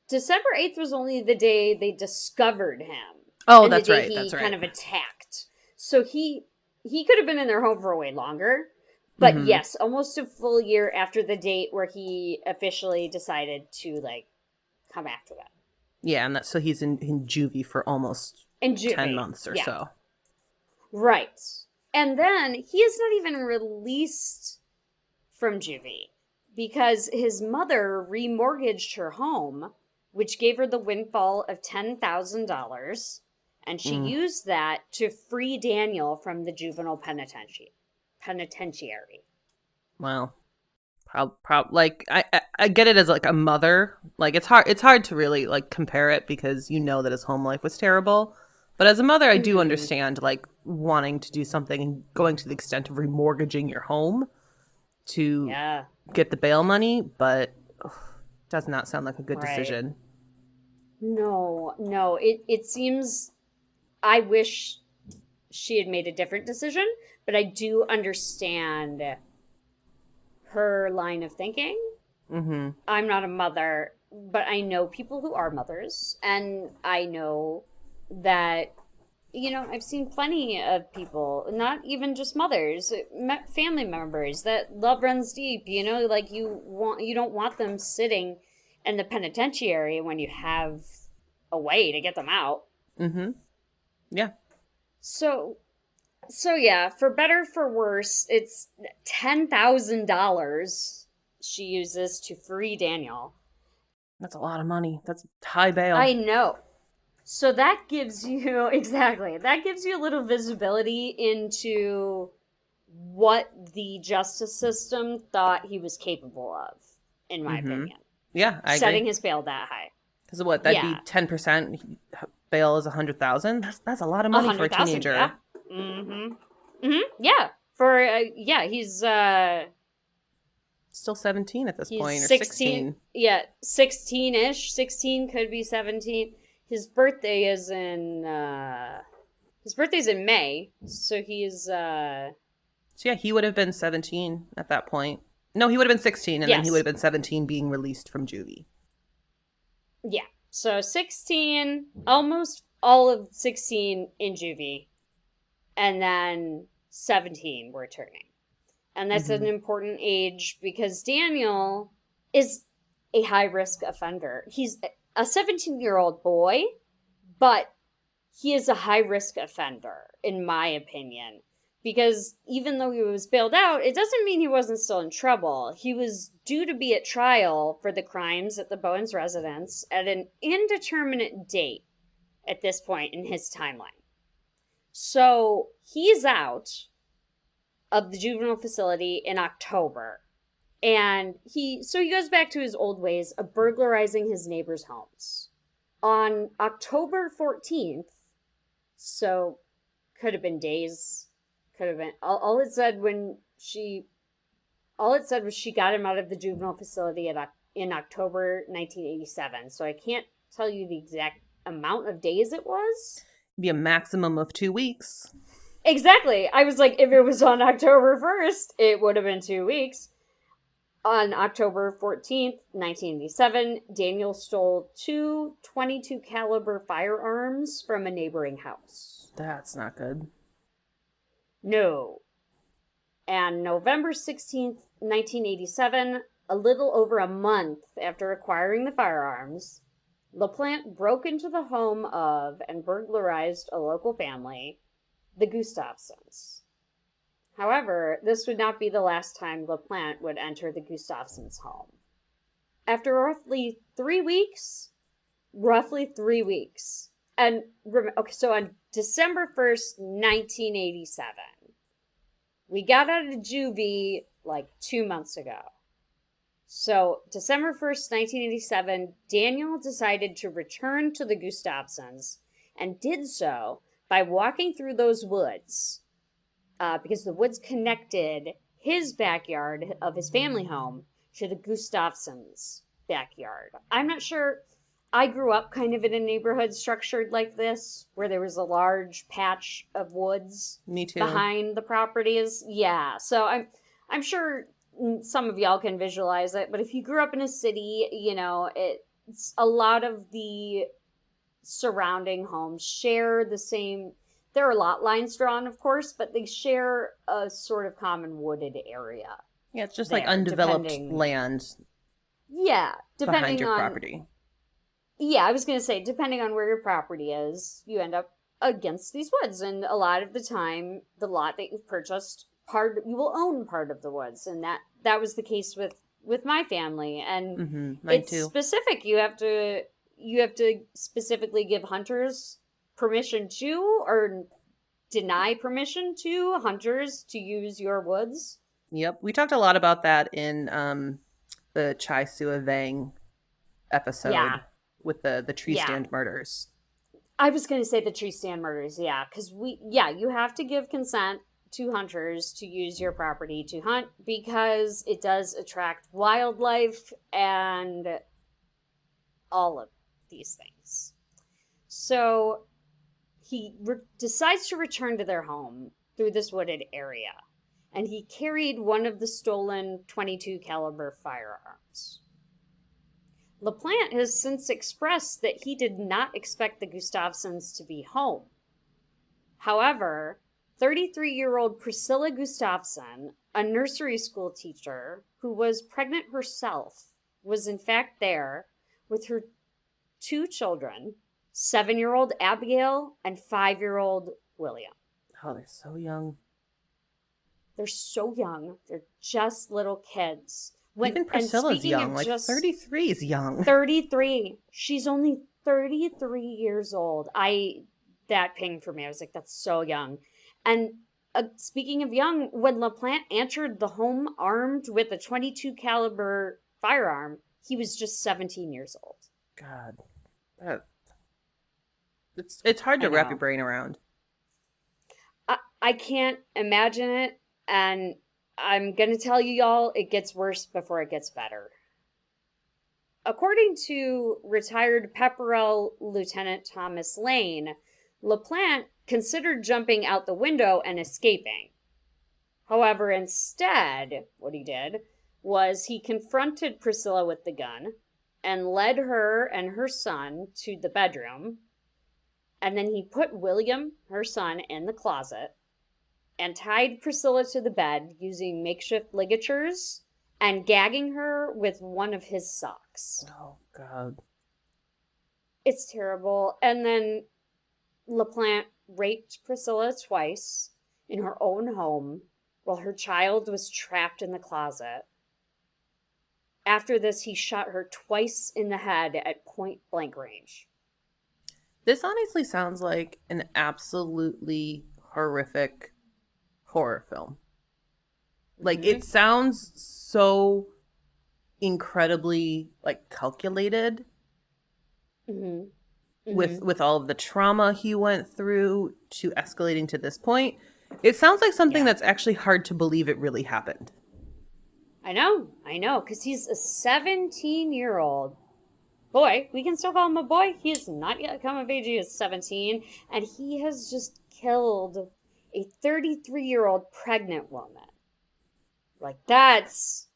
December 8th was only the day they discovered him. Oh, that's right. He kind of attacked. So he could have been in their home for way longer. But yes, almost a full year after the date where he officially decided to come after them. Yeah, and so he's in juvie for almost 10 months or so. Right. And then he is not even released from juvie because his mother remortgaged her home, which gave her the windfall of $10,000, and she used that to free Daniel from the juvenile penitentiary. Wow. I get it as a mother. It's hard to really compare it, because that his home life was terrible. But as a mother, I do understand wanting to do something and going to the extent of remortgaging your home to get the bail money, but does not sound like a good decision. No. It seems, I wish she had made a different decision, but I do understand her line of thinking. I'm not a mother, but I know people who are mothers, and I know that, I've seen plenty of people, not even just mothers, family members, that love runs deep, you don't want them sitting in the penitentiary when you have a way to get them out. Yeah. So yeah, for better for worse, it's $10,000 she uses to free Daniel. That's a lot of money. That's high bail. I know. So that gives you exactly. That gives you a little visibility into what the justice system thought he was capable of, in my Mm-hmm. opinion. Yeah, I agree. Setting his bail that high. Because what? That'd be Yeah. 10%. Bail is 100,000. That's a lot of A money for a 100,000, yeah. teenager. Mm-hmm. Mm-hmm. Yeah. For yeah, Still 17 at this he's point, or 16. 16. Yeah, 16-ish. 16 could be 17. His birthday is in his birthday's in May, so he's So yeah, he would have been 17 at that point. No, he would have been 16, and then he would yes. have been 17 being released from juvie. Yeah. So 16, almost all of 16 in juvie, and then 17 we're turning. And that's an important age because Daniel is a high risk offender. He's a 17-year-old boy, but he is a high risk offender, in my opinion. Because even though he was bailed out, it doesn't mean he wasn't still in trouble. He was due to be at trial for the crimes at the Bowen's residence at an indeterminate date at this point in his timeline. So he's out of the juvenile facility in October. And he goes back to his old ways of burglarizing his neighbors' homes. On October 14th, so could have been days, could have been all it said was she got him out of the juvenile facility in October 1987. So I can't tell you the exact amount of days it was. Be a maximum of 2 weeks. Exactly. I was like, if it was on October 1st, it would have been 2 weeks. On October 14th, 1987, Daniel stole two .22 caliber firearms from a neighboring house. That's not good. No. And November 16th, 1987, a little over a month after acquiring the firearms, LaPlante broke into the home of and burglarized a local family, the Gustafsons. However, this would not be the last time LaPlante would enter the Gustafsons' home. After roughly 3 weeks, and okay, so on December 1st, 1987, we got out of juvie like 2 months ago. So December 1st, 1987, Daniel decided to return to the Gustafsons and did so by walking through those woods. Because the woods connected his backyard of his family home to the Gustafsons' backyard. I'm not sure. I grew up kind of in a neighborhood structured like this, where there was a large patch of woods. Me too. Behind the properties. Yeah, so I'm sure some of y'all can visualize it. But if you grew up in a city, it's a lot of the surrounding homes share the same. There are lot lines drawn, of course, but they share a sort of common wooded area. Yeah, it's just like undeveloped land. Yeah, depending behind your on property. Yeah, I was going to say, depending on where your property is, you end up against these woods, and a lot of the time, the lot that you've purchased, you will own part of the woods, and that was the case with my family, and Mine it's too. specific. You have to specifically give hunters permission to, or deny permission to hunters to use your woods. Yep, we talked a lot about that in the Chai Sua Vang episode with the tree stand murders. I was going to say the tree stand murders, yeah, because you have to give consent to hunters to use your property to hunt because it does attract wildlife and all of these things. So he decides to return to their home through this wooded area, and he carried one of the stolen .22 caliber firearms. LaPlante has since expressed that he did not expect the Gustafsons to be home. However, 33-year-old Priscilla Gustafson, a nursery school teacher who was pregnant herself, was in fact there with her 2 children, 7-year-old Abigail and 5-year-old William. Oh, they're so young. They're so young. They're just little kids. Even And Priscilla's speaking young. of Like just 33 is young. 33, she's only 33 years old. That pinged for me. I was like, that's so young. And speaking of young, when LaPlante entered the home armed with a 22 caliber firearm, he was just 17 years old. God, that it's hard to wrap your brain around. I can't imagine it, and I'm gonna tell you y'all, it gets worse before it gets better. According to retired Pepperell Lieutenant Thomas Lane, LaPlante considered jumping out the window and escaping. However, instead, what he did was he confronted Priscilla with the gun and led her and her son to the bedroom. And then he put William, her son, in the closet and tied Priscilla to the bed using makeshift ligatures and gagging her with one of his socks. Oh, God. It's terrible. And then LaPlante raped Priscilla twice in her own home while her child was trapped in the closet. After this, he shot her twice in the head at point blank range. This honestly sounds like an absolutely horrific horror film. Like, it sounds so incredibly, like, calculated with all of the trauma he went through to escalating to this point. It sounds like something that's actually hard to believe it really happened. I know, because he's a 17-year-old boy. We can still call him a boy. He has not yet come of age. He is 17, and he has just killed a 33-year-old pregnant woman. Like, that's...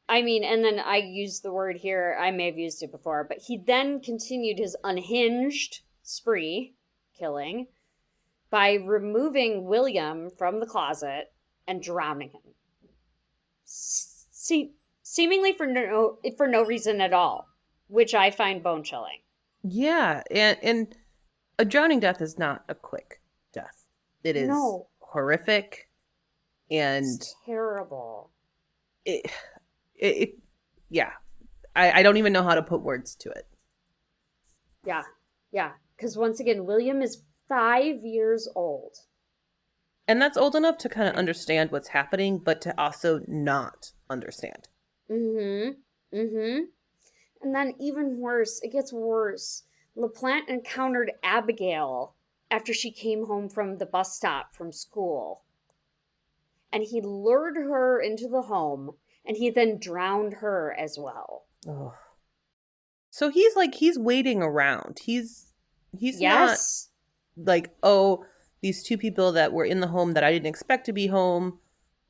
I mean, and then I used the word here, I may have used it before, but he then continued his unhinged spree killing by removing William from the closet and drowning him. Seemingly for no reason at all, which I find bone-chilling. Yeah, and a drowning death is not a quick death. It is horrific and... It's terrible. Yeah. I don't even know how to put words to it. Yeah. Because once again, William is 5 years old. And that's old enough to kind of understand what's happening, but to also not understand. And then even worse, it gets worse. LaPlante encountered Abigail after she came home from the bus stop from school. And he lured her into the home, and he then drowned her as well. Oh. So he's waiting around. He's not like, oh, these two people that were in the home that I didn't expect to be home,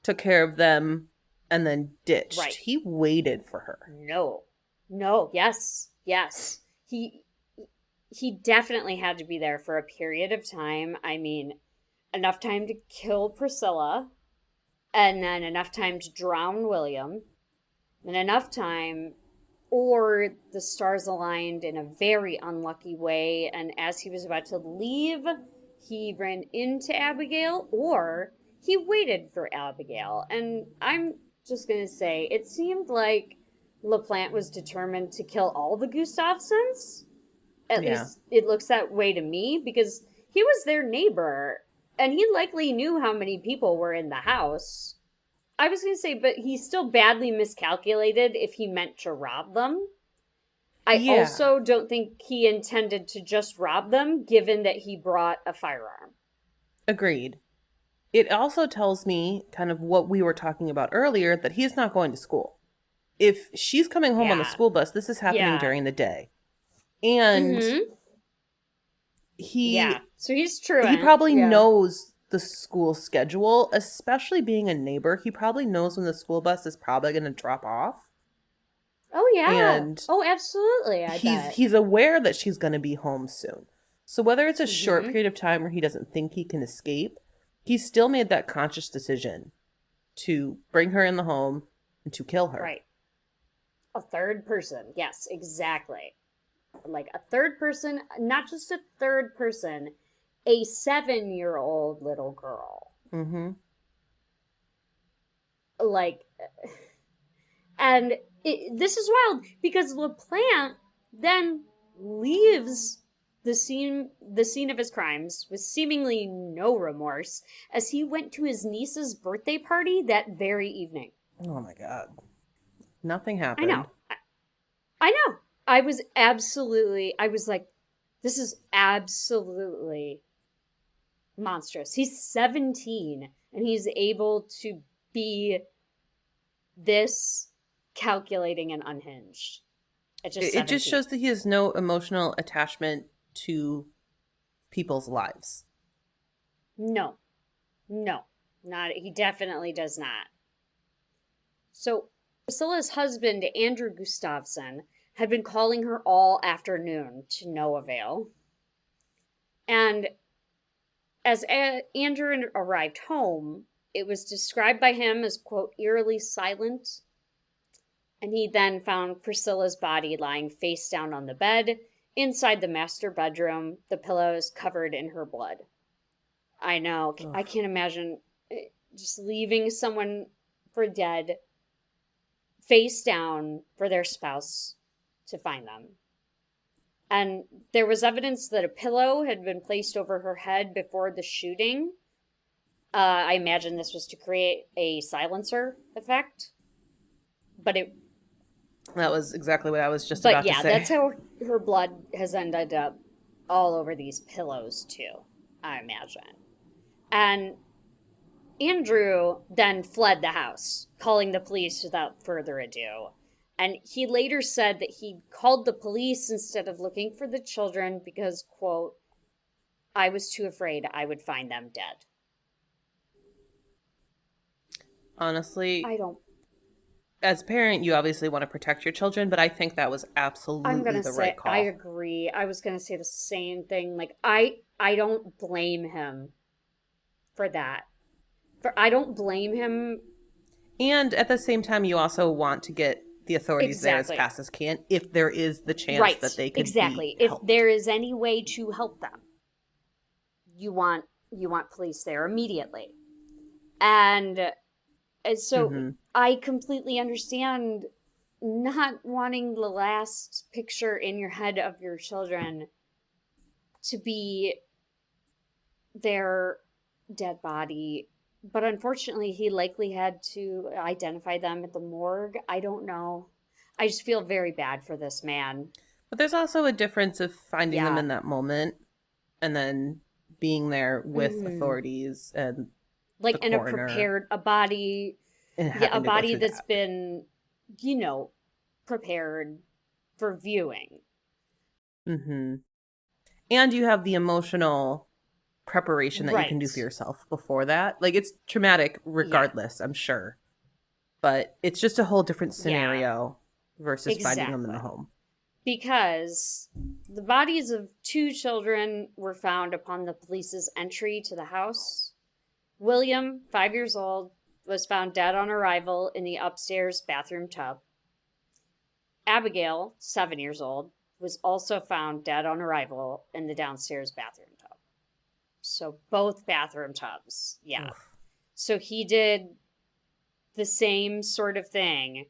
took care of them, and then ditched. Right. He waited for her. No, yes. He definitely had to be there for a period of time. I mean, enough time to kill Priscilla, and then enough time to drown William, and enough time, or the stars aligned in a very unlucky way, and as he was about to leave, he ran into Abigail, or he waited for Abigail. And I'm just going to say, it seemed like LaPlante was determined to kill all the Gustafsons. At least it looks that way to me, because he was their neighbor, and he likely knew how many people were in the house. I was going to say, but he still badly miscalculated if he meant to rob them. I also don't think he intended to just rob them, given that he brought a firearm. Agreed. It also tells me kind of what we were talking about earlier, that he's not going to school. If she's coming home on the school bus, this is happening during the day. And so he's truant. He probably knows the school schedule, especially being a neighbor. He probably knows when the school bus is probably going to drop off. Oh, yeah. And absolutely. He's aware that she's going to be home soon. So whether it's a short period of time where he doesn't think he can escape, he still made that conscious decision to bring her in the home and to kill her. Right. A third person. Yes, exactly. like a third person, not just a third person, a 7-year-old little girl. Mm-hmm. Like, and this is wild because LaPlante then leaves the scene of his crimes with seemingly no remorse as he went to his niece's birthday party that very evening. Oh my God. Nothing I know. happened. I know. I was like, this is absolutely monstrous. He's 17 and he's able to be this calculating and unhinged at just It just 17. shows that he has no emotional attachment to people's lives. No, no, not. He definitely does not. So Priscilla's husband, Andrew Gustafson, had been calling her all afternoon to no avail. And as Andrew arrived home, it was described by him as, quote, eerily silent. And he then found Priscilla's body lying face down on the bed inside the master bedroom, the pillows covered in her blood. I know. Ugh. I can't imagine just leaving someone for dead face down for their spouse to find them. And there was evidence that a pillow had been placed over her head before the shooting. I imagine this was to create a silencer effect. But That was exactly what I was just about to say. that's how her blood has ended up all over these pillows too, I imagine. And Andrew then fled the house, calling the police without further ado. And he later said that he called the police instead of looking for the children because, quote, I was too afraid I would find them dead. Honestly, I don't. as a parent, you obviously want to protect your children, but I think that was absolutely the right call. I agree. I was gonna say the same thing. Like I don't blame him for that. I don't blame him. And at the same time, you also want to get the authorities there as fast as can if there is the chance that they could be helped. If there is any way to help them, you want police there immediately. And so I completely understand not wanting the last picture in your head of your children to be their dead body. But unfortunately, he likely had to identify them at the morgue. I don't know. I just feel very bad for this man. But there's also a difference of finding them in that moment and then being there with authorities and like in a prepared a body that's been, prepared for viewing. And you have the emotional preparation that you can do for yourself before that. Like, it's traumatic regardless, I'm sure. But it's just a whole different scenario versus finding them in the home. Because the bodies of 2 children were found upon the police's entry to the house. William, 5 years old, was found dead on arrival in the upstairs bathroom tub. Abigail, 7 years old, was also found dead on arrival in the downstairs bathroom tub. So both bathroom tubs, Oof. So he did the same sort of thing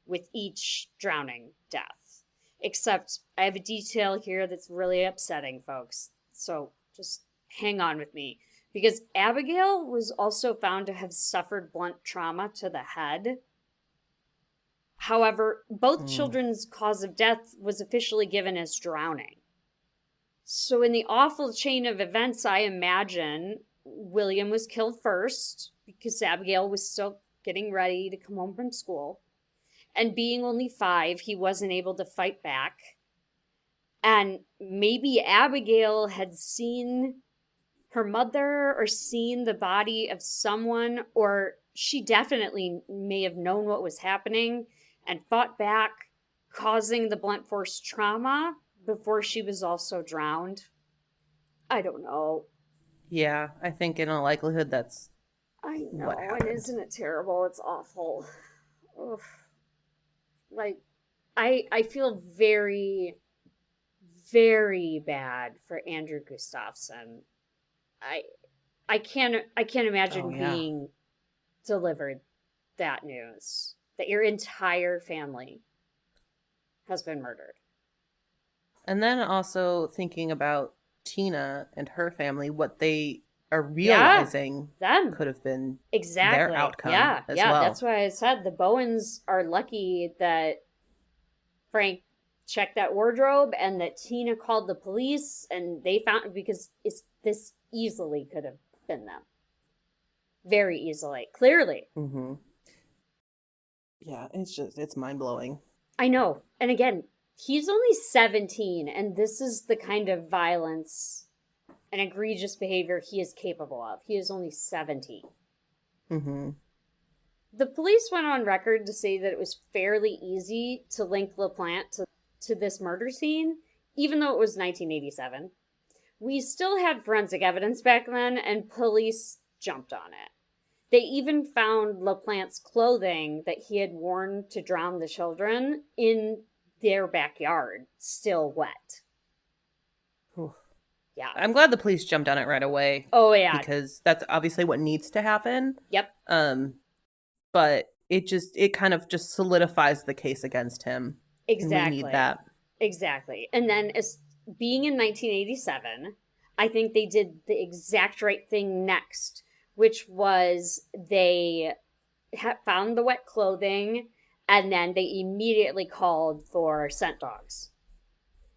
with each drowning death. Except I have a detail here that's really upsetting, folks. So just hang on with me. Because Abigail was also found to have suffered blunt trauma to the head. However, both children's cause of death was officially given as drowning. So in the awful chain of events, I imagine William was killed first because Abigail was still getting ready to come home from school. And being only 5, he wasn't able to fight back. And maybe Abigail had seen her mother or seen the body of someone, or she definitely may have known what was happening and fought back, causing the blunt force trauma before she was also drowned. I don't know. Yeah, I think in all likelihood that's I know, and isn't it terrible? It's awful. Oof. Like, I feel very very bad for Andrew Gustafson. I I can't Oh, imagine yeah. being delivered that news that your entire family has been murdered. And then also thinking about Tina and her family, what they are Yeah, realizing them. could have been their Exactly. outcome Yeah, as yeah. That's well. why I said the Bowens are lucky that Frank checked that wardrobe and that Tina called the police and they found, because this easily could have been them. Very easily. Clearly. Hmm. Yeah, it's mind blowing. I know. And again, he's only 17, and this is the kind of violence and egregious behavior he is capable of. He is only 17. Hmm. The police went on record to say that it was fairly easy to link LaPlante to this murder scene, even though it was 1987. We still had forensic evidence back then, and police jumped on it. They even found LaPlante's clothing that he had worn to drown the children in their backyard, still wet. Yeah. I'm glad the police jumped on it right away Oh, yeah. because that's obviously what needs to happen. Yep. Um, but it kind of just solidifies the case against him, and we need Exactly. that. Exactly. And then, as being in 1987, I think they did the exact right thing next, which was they found the wet clothing and then they immediately called for scent dogs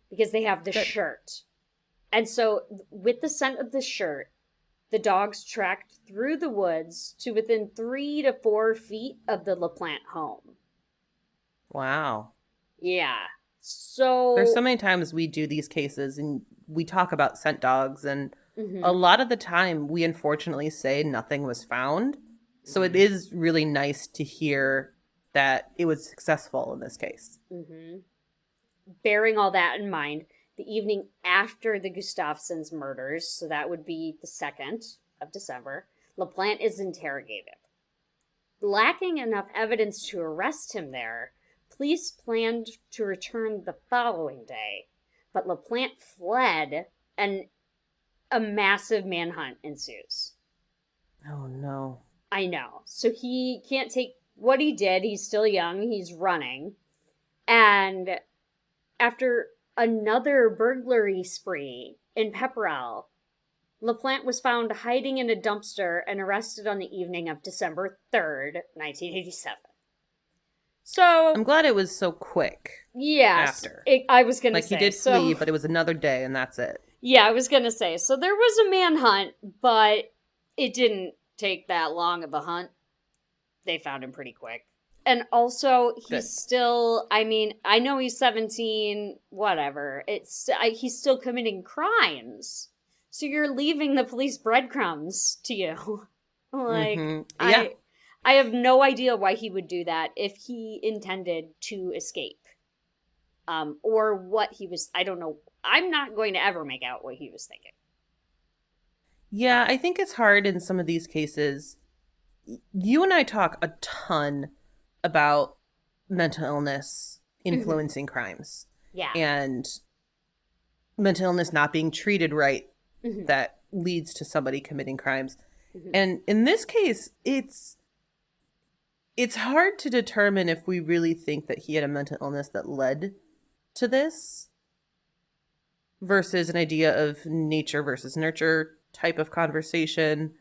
because they have the Good. shirt. And so, with the scent of the shirt, the dogs tracked through the woods to within 3 to 4 feet of the LaPlante home. Wow. Yeah. There's so So, many times we do these cases and we talk about scent dogs, and a mhm. lot of the time we unfortunately say nothing was found. So it is really nice to hear that it was successful in this case. Mm-hmm. Bearing all that in mind, the evening after the Gustafsons' murders, so that would be the 2nd of December, LaPlante is interrogated. Lacking enough evidence to arrest him there, police planned to return the following day, but LaPlante fled and a massive manhunt ensues. Oh no. I know. So he can't take what he did. He's still young. He's running. And after another burglary spree in Pepperell, LaPlante was found hiding in a dumpster and arrested on the evening of December 3rd, 1987. I'm So, glad it was so quick yes, after. I was going to Like he say. did flee, So, but it was another day and that's it. yeah, I was going to say. So there was a manhunt, but it didn't take that long of a hunt. They found him pretty quick. And also, Good. he's still, I mean, I know he's 17, whatever. He's still committing crimes. So you're leaving the police breadcrumbs to you. Like, Mm-hmm. Yeah. I have no idea why he would do that if he intended to escape. Or what he was, I don't know. I'm not going to ever make out what he was thinking. Yeah, I think it's hard in some of these cases. You and I talk a ton about mental illness Mhm. influencing crimes Yeah. and mental illness not being treated right Mhm. that leads to somebody committing crimes. Mhm. And in this case, it's hard to determine if we really think that he had a mental illness that led to this versus an idea of nature versus nurture type of conversation.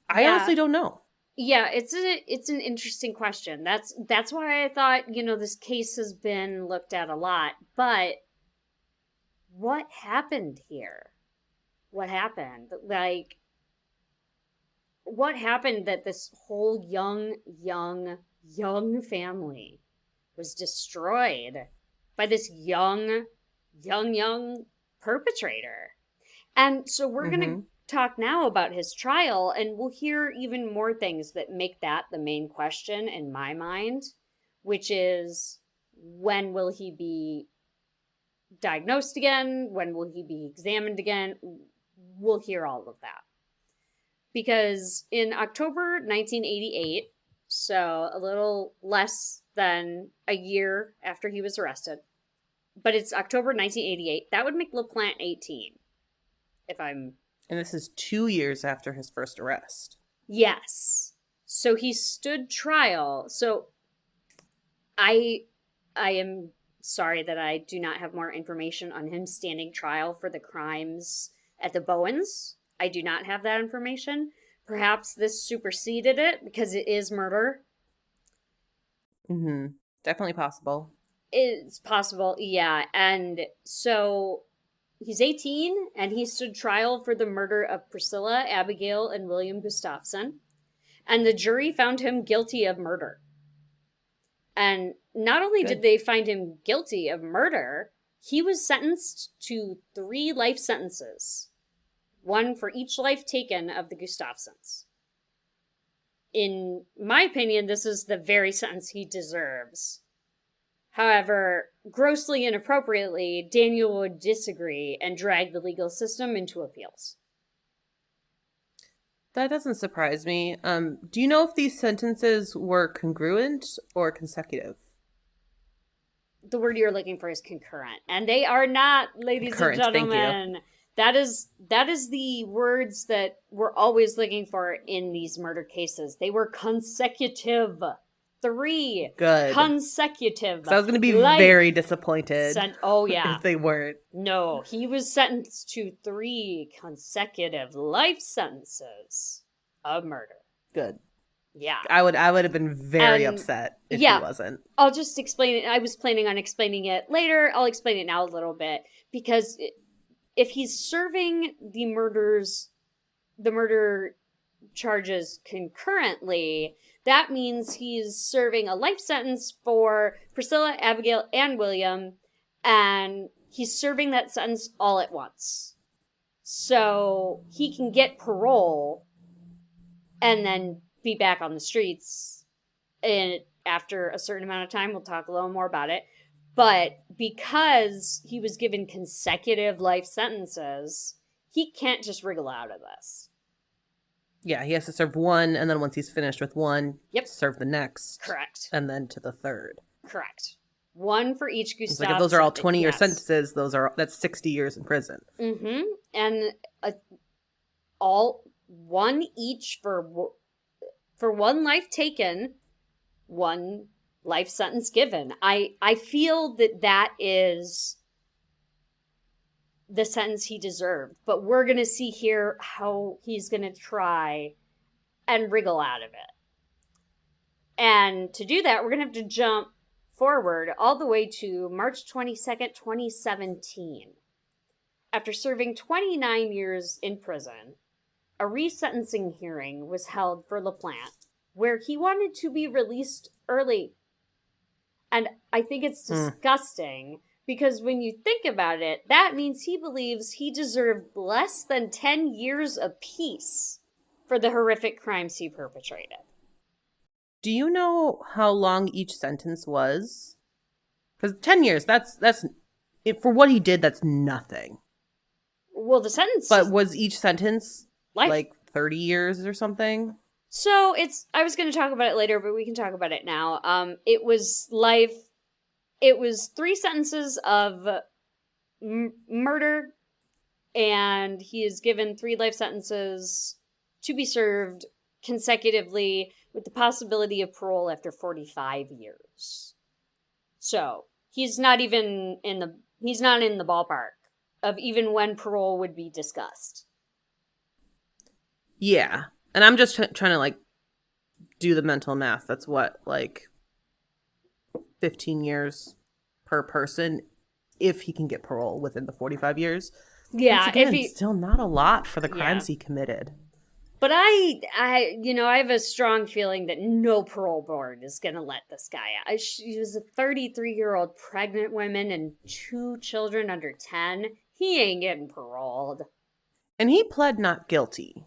I Yeah. honestly don't know. Yeah, it's an interesting question. That's why I thought, this case has been looked at a lot. But what happened here? What happened? Like, what happened that this whole young family was destroyed by this young perpetrator? And so we're going to Mm-hmm. talk now about his trial, and we'll hear even more things that make that the main question in my mind, which is, when will he be diagnosed again? When will he be examined again? We'll hear all of that. Because in October 1988, so a little less than a year after he was arrested, but it's October 1988. That would make LaPlante 18. If I'm... And this is 2 years after his first arrest. Yes. So he stood trial. So I am sorry that I do not have more information on him standing trial for the crimes at the Bowens. I do not have that information. Perhaps this superseded it because it is murder. Mm-hmm. Definitely possible. It's possible, yeah. And so he's 18 and he stood trial for the murder of Priscilla, Abigail, and William Gustafson. And the jury found him guilty of murder. And not only did they find him guilty of murder, he was sentenced to 3 life sentences, 1 for each life taken of the Gustafsons. In my opinion, this is the very sentence he deserves. However, grossly inappropriately, Daniel would disagree and drag the legal system into appeals. That doesn't surprise me. Do you know if these sentences were congruent or consecutive? The word you're looking for is concurrent. And they are not, ladies and gentlemen. That is the words that we're always looking for in these murder cases. They were consecutive. 3 Good. Consecutive. So I was going to be very disappointed. Oh, yeah. If they weren't. No, he was sentenced to 3 consecutive life sentences of murder. Good. Yeah. I would have been very upset if he wasn't. I'll just explain it. I was planning on explaining it later. I'll explain it now a little bit. Because if he's serving the murder charges concurrently, that means he's serving a life sentence for Priscilla, Abigail, and William, and he's serving that sentence all at once. So he can get parole and then be back on the streets after a certain amount of time. We'll talk a little more about it. But because he was given consecutive life sentences, he can't just wriggle out of this. Yeah, he has to serve 1, and then once he's finished with 1, serve the next. Correct. And then to the 3rd. Correct. 1 for each Gustafson. It's like if those are all 20-year sentences, that's 60 years in prison. Mm-hmm. And all 1 each for 1 life taken, 1 life sentence given. I feel that is the sentence he deserved. But we're going to see here how he's going to try and wriggle out of it. And to do that, we're going to have to jump forward all the way to March 22nd, 2017. After serving 29 years in prison, a resentencing hearing was held for LaPlante, where he wanted to be released early. And I think it's disgusting because when you think about it, that means he believes he deserved less than 10 years apiece for the horrific crimes he perpetrated. Do you know how long each sentence was? Because 10 years, that's for what he did, that's nothing. Well, the sentence... But was each sentence like 30 years or something? So I was going to talk about it later, but we can talk about it now. It was life. It was 3 sentences of murder, and he is given 3 life sentences to be served consecutively with the possibility of parole after 45 years. So he's not even in the ballpark of even when parole would be discussed. Yeah. And I'm just trying to do the mental math. That's what, 15 years per person if he can get parole within the 45 years. Yeah. It's still not a lot for the crimes he committed. But I have a strong feeling that no parole board is going to let this guy out. She was a 33-year-old pregnant woman and 2 children under 10. He ain't getting paroled. And he pled not guilty,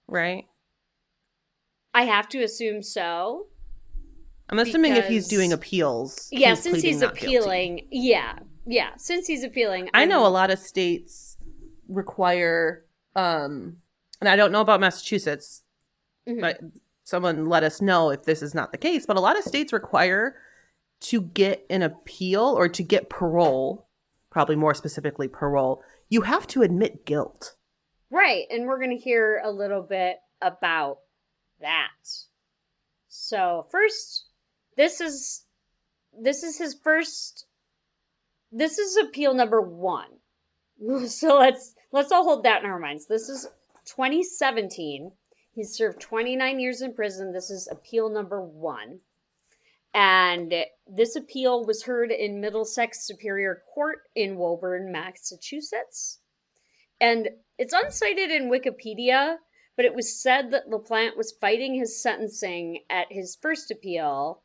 right? I have to assume so. I'm assuming if he's doing appeals. Yeah, since he's appealing. Yeah, since he's appealing. I know a lot of states require... And I don't know about Massachusetts, but someone let us know if this is not the case. But a lot of states require to get an appeal or to get parole probably more specifically parole, you have to admit guilt. Right, and we're going to hear a little bit about that. So, first, this is his first, this is appeal number 1. So let's all hold that in our minds. This is 2017. He's served 29 years in prison. This is appeal number 1. And this appeal was heard in Middlesex Superior Court in Woburn, Massachusetts. And it's uncited in Wikipedia, but it was said that LaPlante was fighting his sentencing at his first appeal.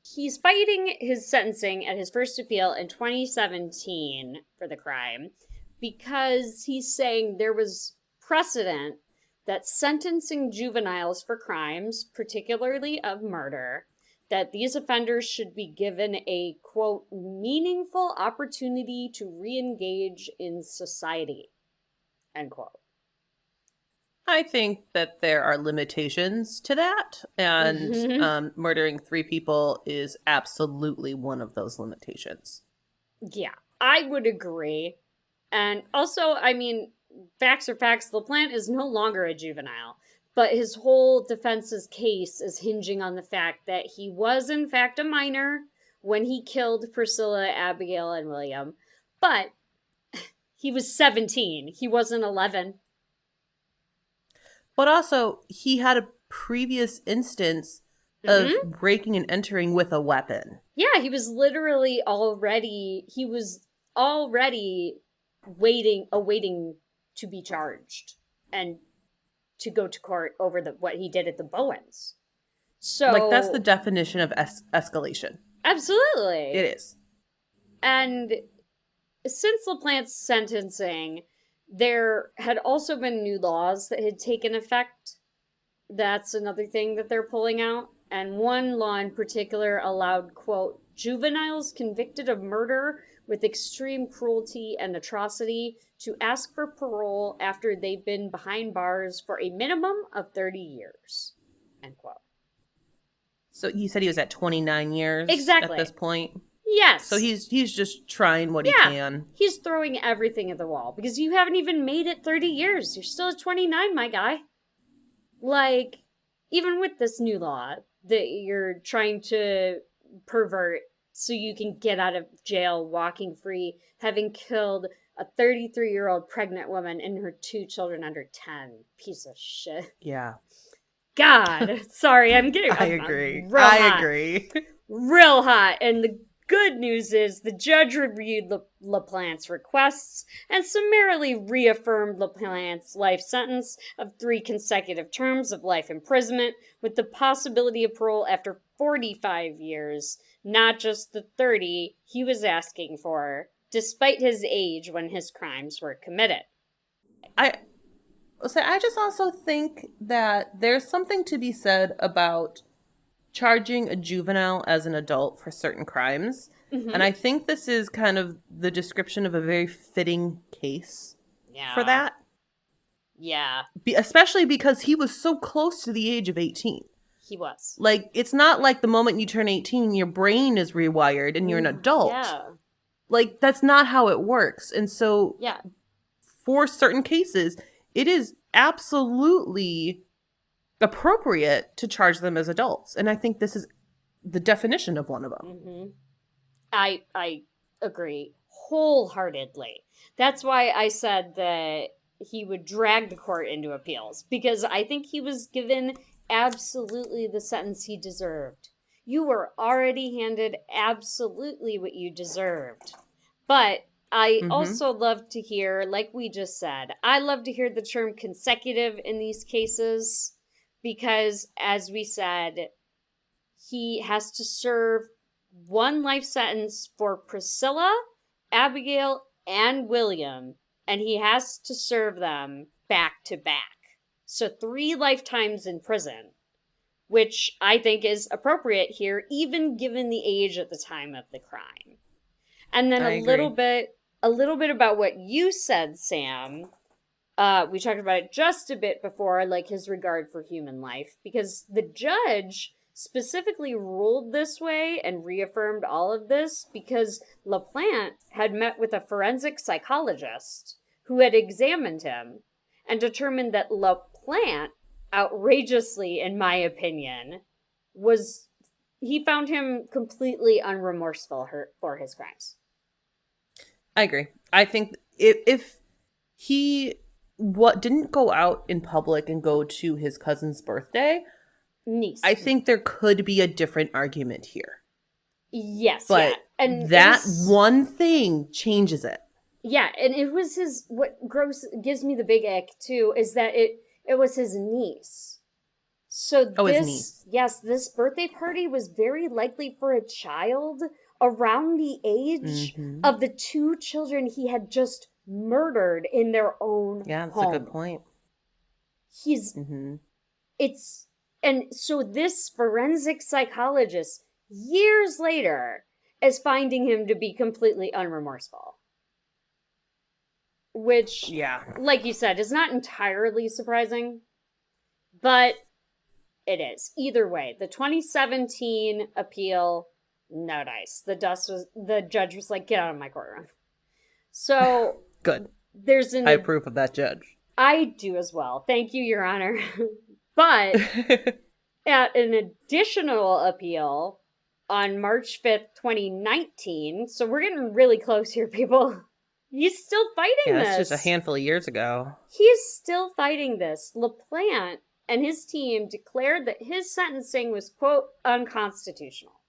He's fighting his sentencing at his first appeal in 2017 for the crime because he's saying there was precedent that sentencing juveniles for crimes, particularly of murder, that these offenders should be given a, quote, meaningful opportunity to re-engage in society, end quote. I think that there are limitations to that, and murdering 3 people is absolutely one of those limitations. Yeah, I would agree. And also, I mean, facts are facts. LaPlante is no longer a juvenile, but his whole defense's case is hinging on the fact that he was, in fact, a minor when he killed Priscilla, Abigail, and William, but he was 17. He wasn't 11. But also, he had a previous instance of breaking and entering with a weapon. Yeah, he was literally already awaiting to be charged and to go to court over what he did at the Bowens. So, like, that's the definition of escalation. Absolutely. It is. And since LaPlante's sentencing, there had also been new laws that had taken effect. That's another thing that they're pulling out. And one law in particular allowed, quote, juveniles convicted of murder with extreme cruelty and atrocity to ask for parole after they've been behind bars for a minimum of 30 years, end quote. So you said he was at 29 years exactly. at this point? Yes. So he's just trying what he can. He's throwing everything at the wall because you haven't even made it 30 years. You're still at 29, my guy. Like, even with this new law that you're trying to pervert so you can get out of jail walking free, having killed a 33-year-old pregnant woman and her 2 children under 10. Piece of shit. Yeah. God. Sorry, I'm getting... I agree. I agree. Real hot. And the good news is the judge reviewed LaPlante's requests and summarily reaffirmed LaPlante's life sentence of 3 consecutive terms of life imprisonment with the possibility of parole after 45 years, not just the 30 he was asking for, despite his age when his crimes were committed. I just also think that there's something to be said about charging a juvenile as an adult for certain crimes. And I think this is kind of the description of a very fitting case for that. Yeah. Especially because he was so close to the age of 18. He was. Like, it's not like the moment you turn 18, your brain is rewired and you're an adult. Yeah. Like, that's not how it works. And so, for certain cases, it is absolutely appropriate to charge them as adults. And I think this is the definition of one of them. I agree wholeheartedly. That's why I said that he would drag the court into appeals, because I think he was given absolutely the sentence he deserved. You were already handed absolutely what you deserved. But I also love to hear, like we just said, I love to hear the term consecutive in these cases. Because, as we said, he has to serve 1 life sentence for Priscilla, Abigail, and William. And he has to serve them back to back. So 3 lifetimes in prison, which I think is appropriate here, even given the age at the time of the crime. And then a little bit about what you said, Sam. We talked about it just a bit before, like his regard for human life, because the judge specifically ruled this way and reaffirmed all of this because LaPlante had met with a forensic psychologist who had examined him and determined that LaPlante, outrageously, in my opinion, he found him completely unremorseful for his crimes. I agree. I think if he didn't go out in public and go to his cousin's birthday, niece, I think there could be a different argument here. Yes, but yeah. And that one thing changes it. Yeah, and it was what gives me the big ick too is that it was his niece. So his niece. Yes, this birthday party was very likely for a child around the age of the two children he had just murdered in their own home. Yeah, that's a good point. And so this forensic psychologist, years later, is finding him to be completely unremorseful. Which, like you said, is not entirely surprising, but it is. Either way, the 2017 appeal, no dice. The judge was like, get out of my courtroom. So good. I approve of that judge. I do as well. Thank you, Your Honor. But at an additional appeal on March 5th, 2019, so we're getting really close here, people. He's still fighting this. That's just a handful of years ago. He's still fighting this. LaPlante and his team declared that his sentencing was, quote, unconstitutional.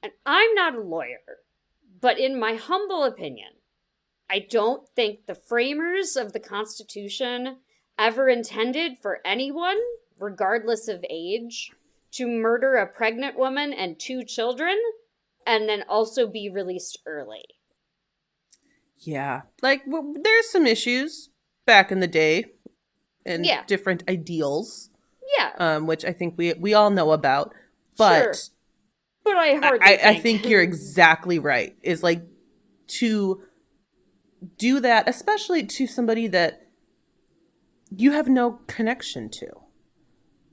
And I'm not a lawyer, but in my humble opinion, I don't think the framers of the Constitution ever intended for anyone, regardless of age, to murder a pregnant woman and 2 children and then also be released early. Yeah. Like, there's some issues back in the day and different ideals. Yeah. Which I think we all know about. But, sure. But I think you're exactly right. Is like to do that, especially to somebody that you have no connection to.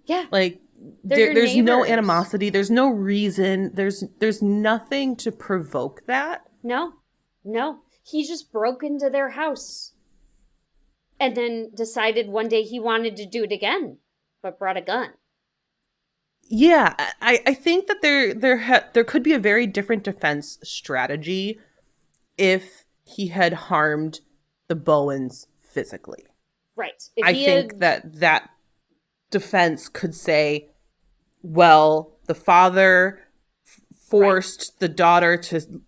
Yeah. Like there's no animosity. There's no reason. There's nothing to provoke that. No. He just broke into their house and then decided one day he wanted to do it again, but brought a gun. Yeah, I think that there could be a very different defense strategy if he had harmed the Bowens physically. Right. I think that defense could say, well, the father forced the daughter to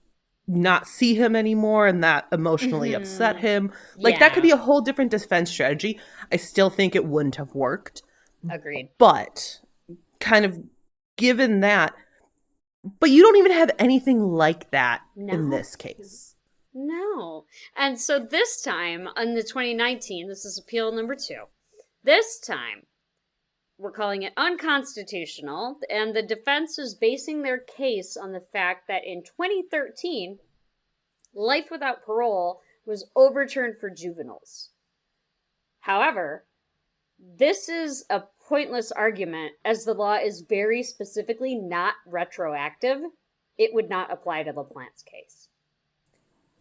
not see him anymore and that emotionally upset him. Like that could be a whole different defense strategy. I still think it wouldn't have worked. Agreed. But kind of given that, but you don't even have anything like that in this case. No. And so this time on the 2019, this is appeal number 2. This time we're calling it unconstitutional, and the defense is basing their case on the fact that in 2013, life without parole was overturned for juveniles. However, this is a pointless argument as the law is very specifically not retroactive. It would not apply to LaPlante's case.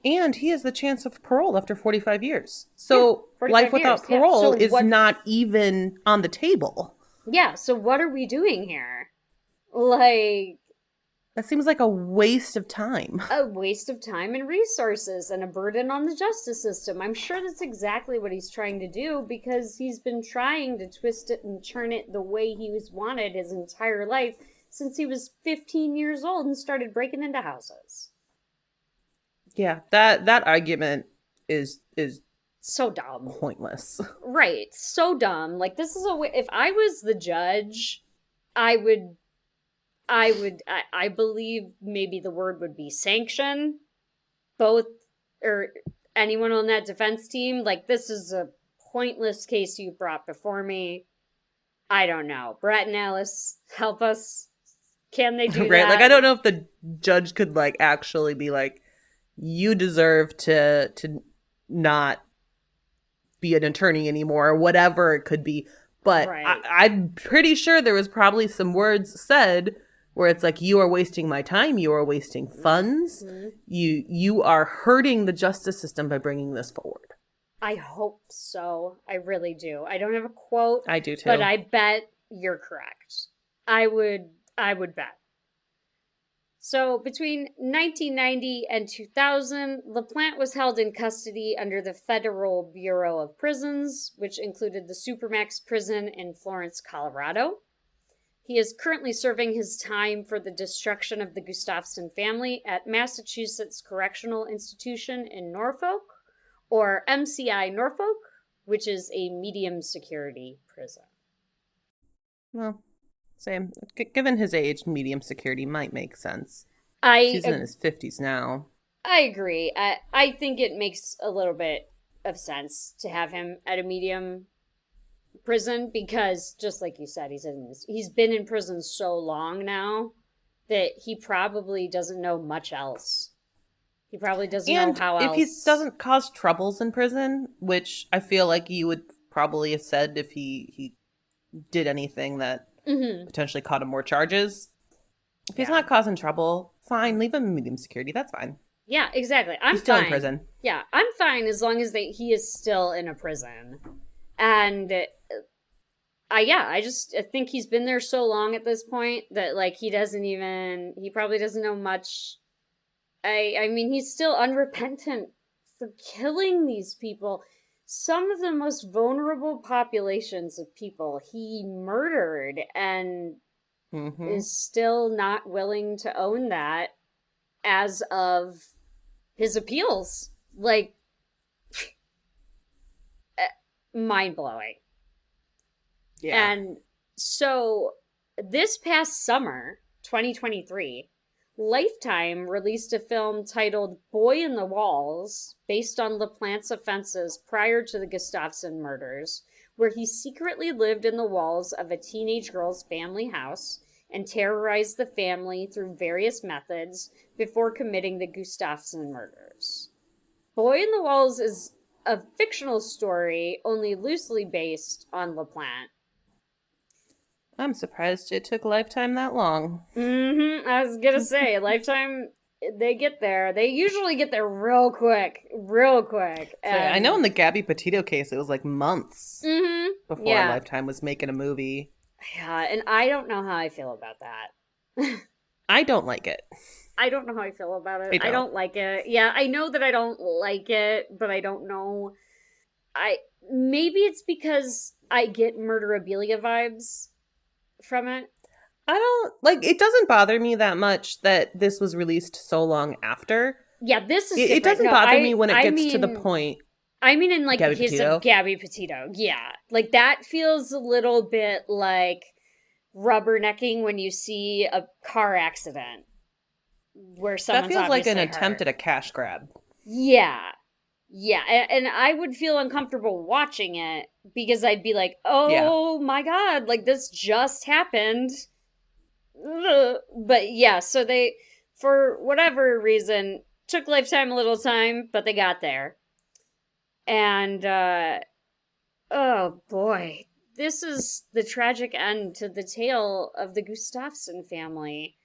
And he has the chance of parole after 45 years. So 45 life without parole is not even on the table. Yeah, so what are we doing here? Like... That seems like a waste of time. A waste of time and resources and a burden on the justice system. I'm sure that's exactly what he's trying to do because he's been trying to twist it and turn it the way he was wanted his entire life since he was 15 years old and started breaking into houses. Yeah, that argument is so dumb. Pointless. Right. So dumb. Like, this is a way, if I was the judge, I believe maybe the word would be sanction both or anyone on that defense team. Like, this is a pointless case you brought before me. I don't know. Brett and Alice, help us. Can they do right, that? Like, I don't know if the judge could, like, actually be like, you deserve to not be an attorney anymore, or whatever it could be. But Right. I'm pretty sure there was probably some words said where it's like, you are wasting my time, you are wasting funds, Mhm. you are hurting the justice system by bringing this forward. I hope so. I really do. I don't have a quote, I do but too. I bet you're correct. I would bet. So, between 1990 and 2000, LaPlante was held in custody under the Federal Bureau of Prisons, which included the Supermax prison in Florence, Colorado. He is currently serving his time for the destruction of the Gustafson family at Massachusetts Correctional Institution in Norfolk, or MCI Norfolk, which is a medium security prison. Well, same. Given his age, medium security might make sense. I He's in his 50s now. I agree. I think it makes a little bit of sense to have him at a medium prison because, just like you said, he's been in prison so long now that he probably doesn't know much else. He probably doesn't know And how if he else. doesn't cause troubles in prison, which I feel like you would probably have said if he did anything that Hmm. potentially caught him more charges. If he's Yeah. not causing trouble, fine, leave him in medium security. That's fine. Yeah, exactly. I'm He's still in fine. prison. Yeah, I'm fine as long as he is still in a prison. And I think he's been there so long at this point that like he probably doesn't know much. I mean he's still unrepentant for killing these people. Some of the most vulnerable populations of people he murdered and Mm-hmm. is still not willing to own that as of his appeals. Like mind blowing. Yeah. And so this past summer, 2023, Lifetime released a film titled Boy in the Walls, based on LaPlante's offenses prior to the Gustafson murders, where he secretly lived in the walls of a teenage girl's family house and terrorized the family through various methods before committing the Gustafson murders. Boy in the Walls is a fictional story only loosely based on LaPlante. I'm surprised it took Lifetime that long. I was gonna say, Lifetime, they get there. They usually get there real quick, real quick. So I know And in the Gabby Petito case, it was like months before yeah, Lifetime was making a movie. yeah. And I don't know how I feel about that. I don't like it. I don't know how I feel about it. I I don't. don't like it. Yeah, I know that I don't like it, but I don't know. I maybe it's because I get Murderabilia vibes from it. I don't like it. Doesn't bother me that much that this was released so long after. Yeah, this is It different. doesn't No, bother me when it I gets to the mean point. I mean, in like the Gabby case of Petito. Gabby Petito, yeah, like that feels a little bit like rubbernecking when you see a car accident where That someone's feels like an obviously attempt hurt. at a cash grab. Yeah, yeah, and I would feel uncomfortable watching it because I'd be like, Yeah. "Oh my god, like this just happened." Ugh. But yeah, so they, for whatever reason, took Lifetime a little time, but they got there. And oh boy, this is the tragic end to the tale of the Gustafson family.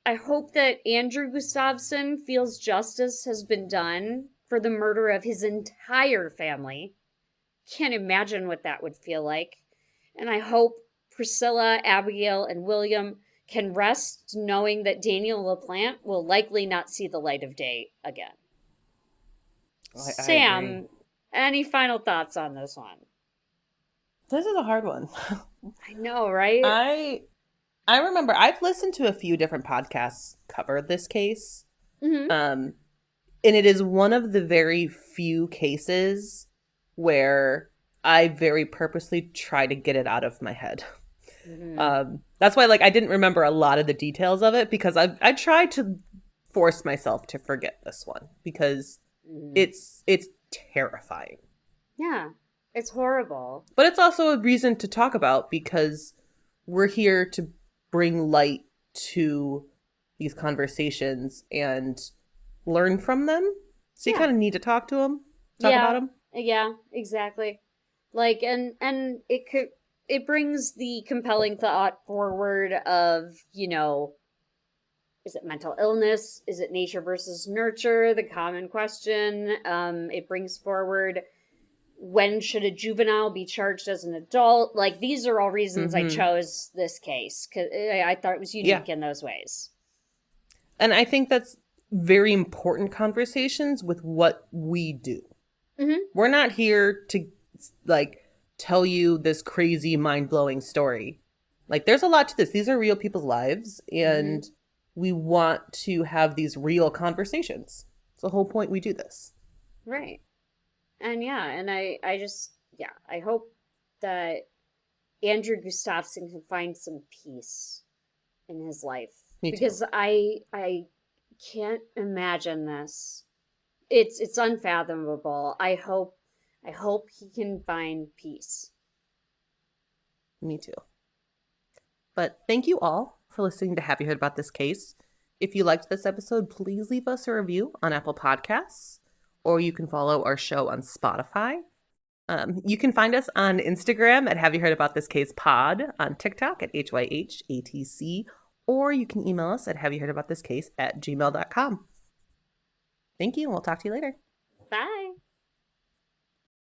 I hope that Andrew Gustafson feels justice has been done for the murder of his entire family. Can't imagine what that would feel like. And I hope Priscilla, Abigail, and William can rest knowing that Daniel LaPlante will likely not see the light of day again. I agree. Sam, any final thoughts on this one? This is a hard one. I know, right? I I remember I've listened to a few different podcasts cover this case. Mm-hmm. And it is one of the very few cases where I very purposely try to get it out of my head. Mm-hmm. That's why like I didn't remember a lot of the details of it because I tried to force myself to forget this one because Mm-hmm. it's terrifying. Yeah, it's horrible. But it's also a reason to talk about because we're here to bring light to these conversations and learn from them. So you Yeah, kind of need to talk to them, talk about yeah, them. yeah, exactly. Like, and it could. it brings the compelling thought forward of, is it mental illness? Is it nature versus nurture? The common question. It brings forward, when should a juvenile be charged as an adult? Like, these are all reasons I chose this case, because I thought it was unique in those ways. And I think that's very important conversations with what we do. Mm-hmm. We're not here to like tell you this crazy mind-blowing story. Like, there's a lot to this. These are real people's lives, and we want to have these real conversations. It's the whole point we do this. Right. And I hope that Andrew Gustafson can find some peace in his life. Me too. Because I can't imagine this. It's unfathomable. I hope he can find peace. Me too. But thank you all for listening to Have You Heard About This Case? If you liked this episode, please leave us a review on Apple Podcasts, or you can follow our show on Spotify. You can find us on Instagram at Have You Heard About This Case Pod, on TikTok at HYHATC, or you can email us at haveyouheardaboutThisCase@gmail.com. Thank you, and we'll talk to you later. Bye.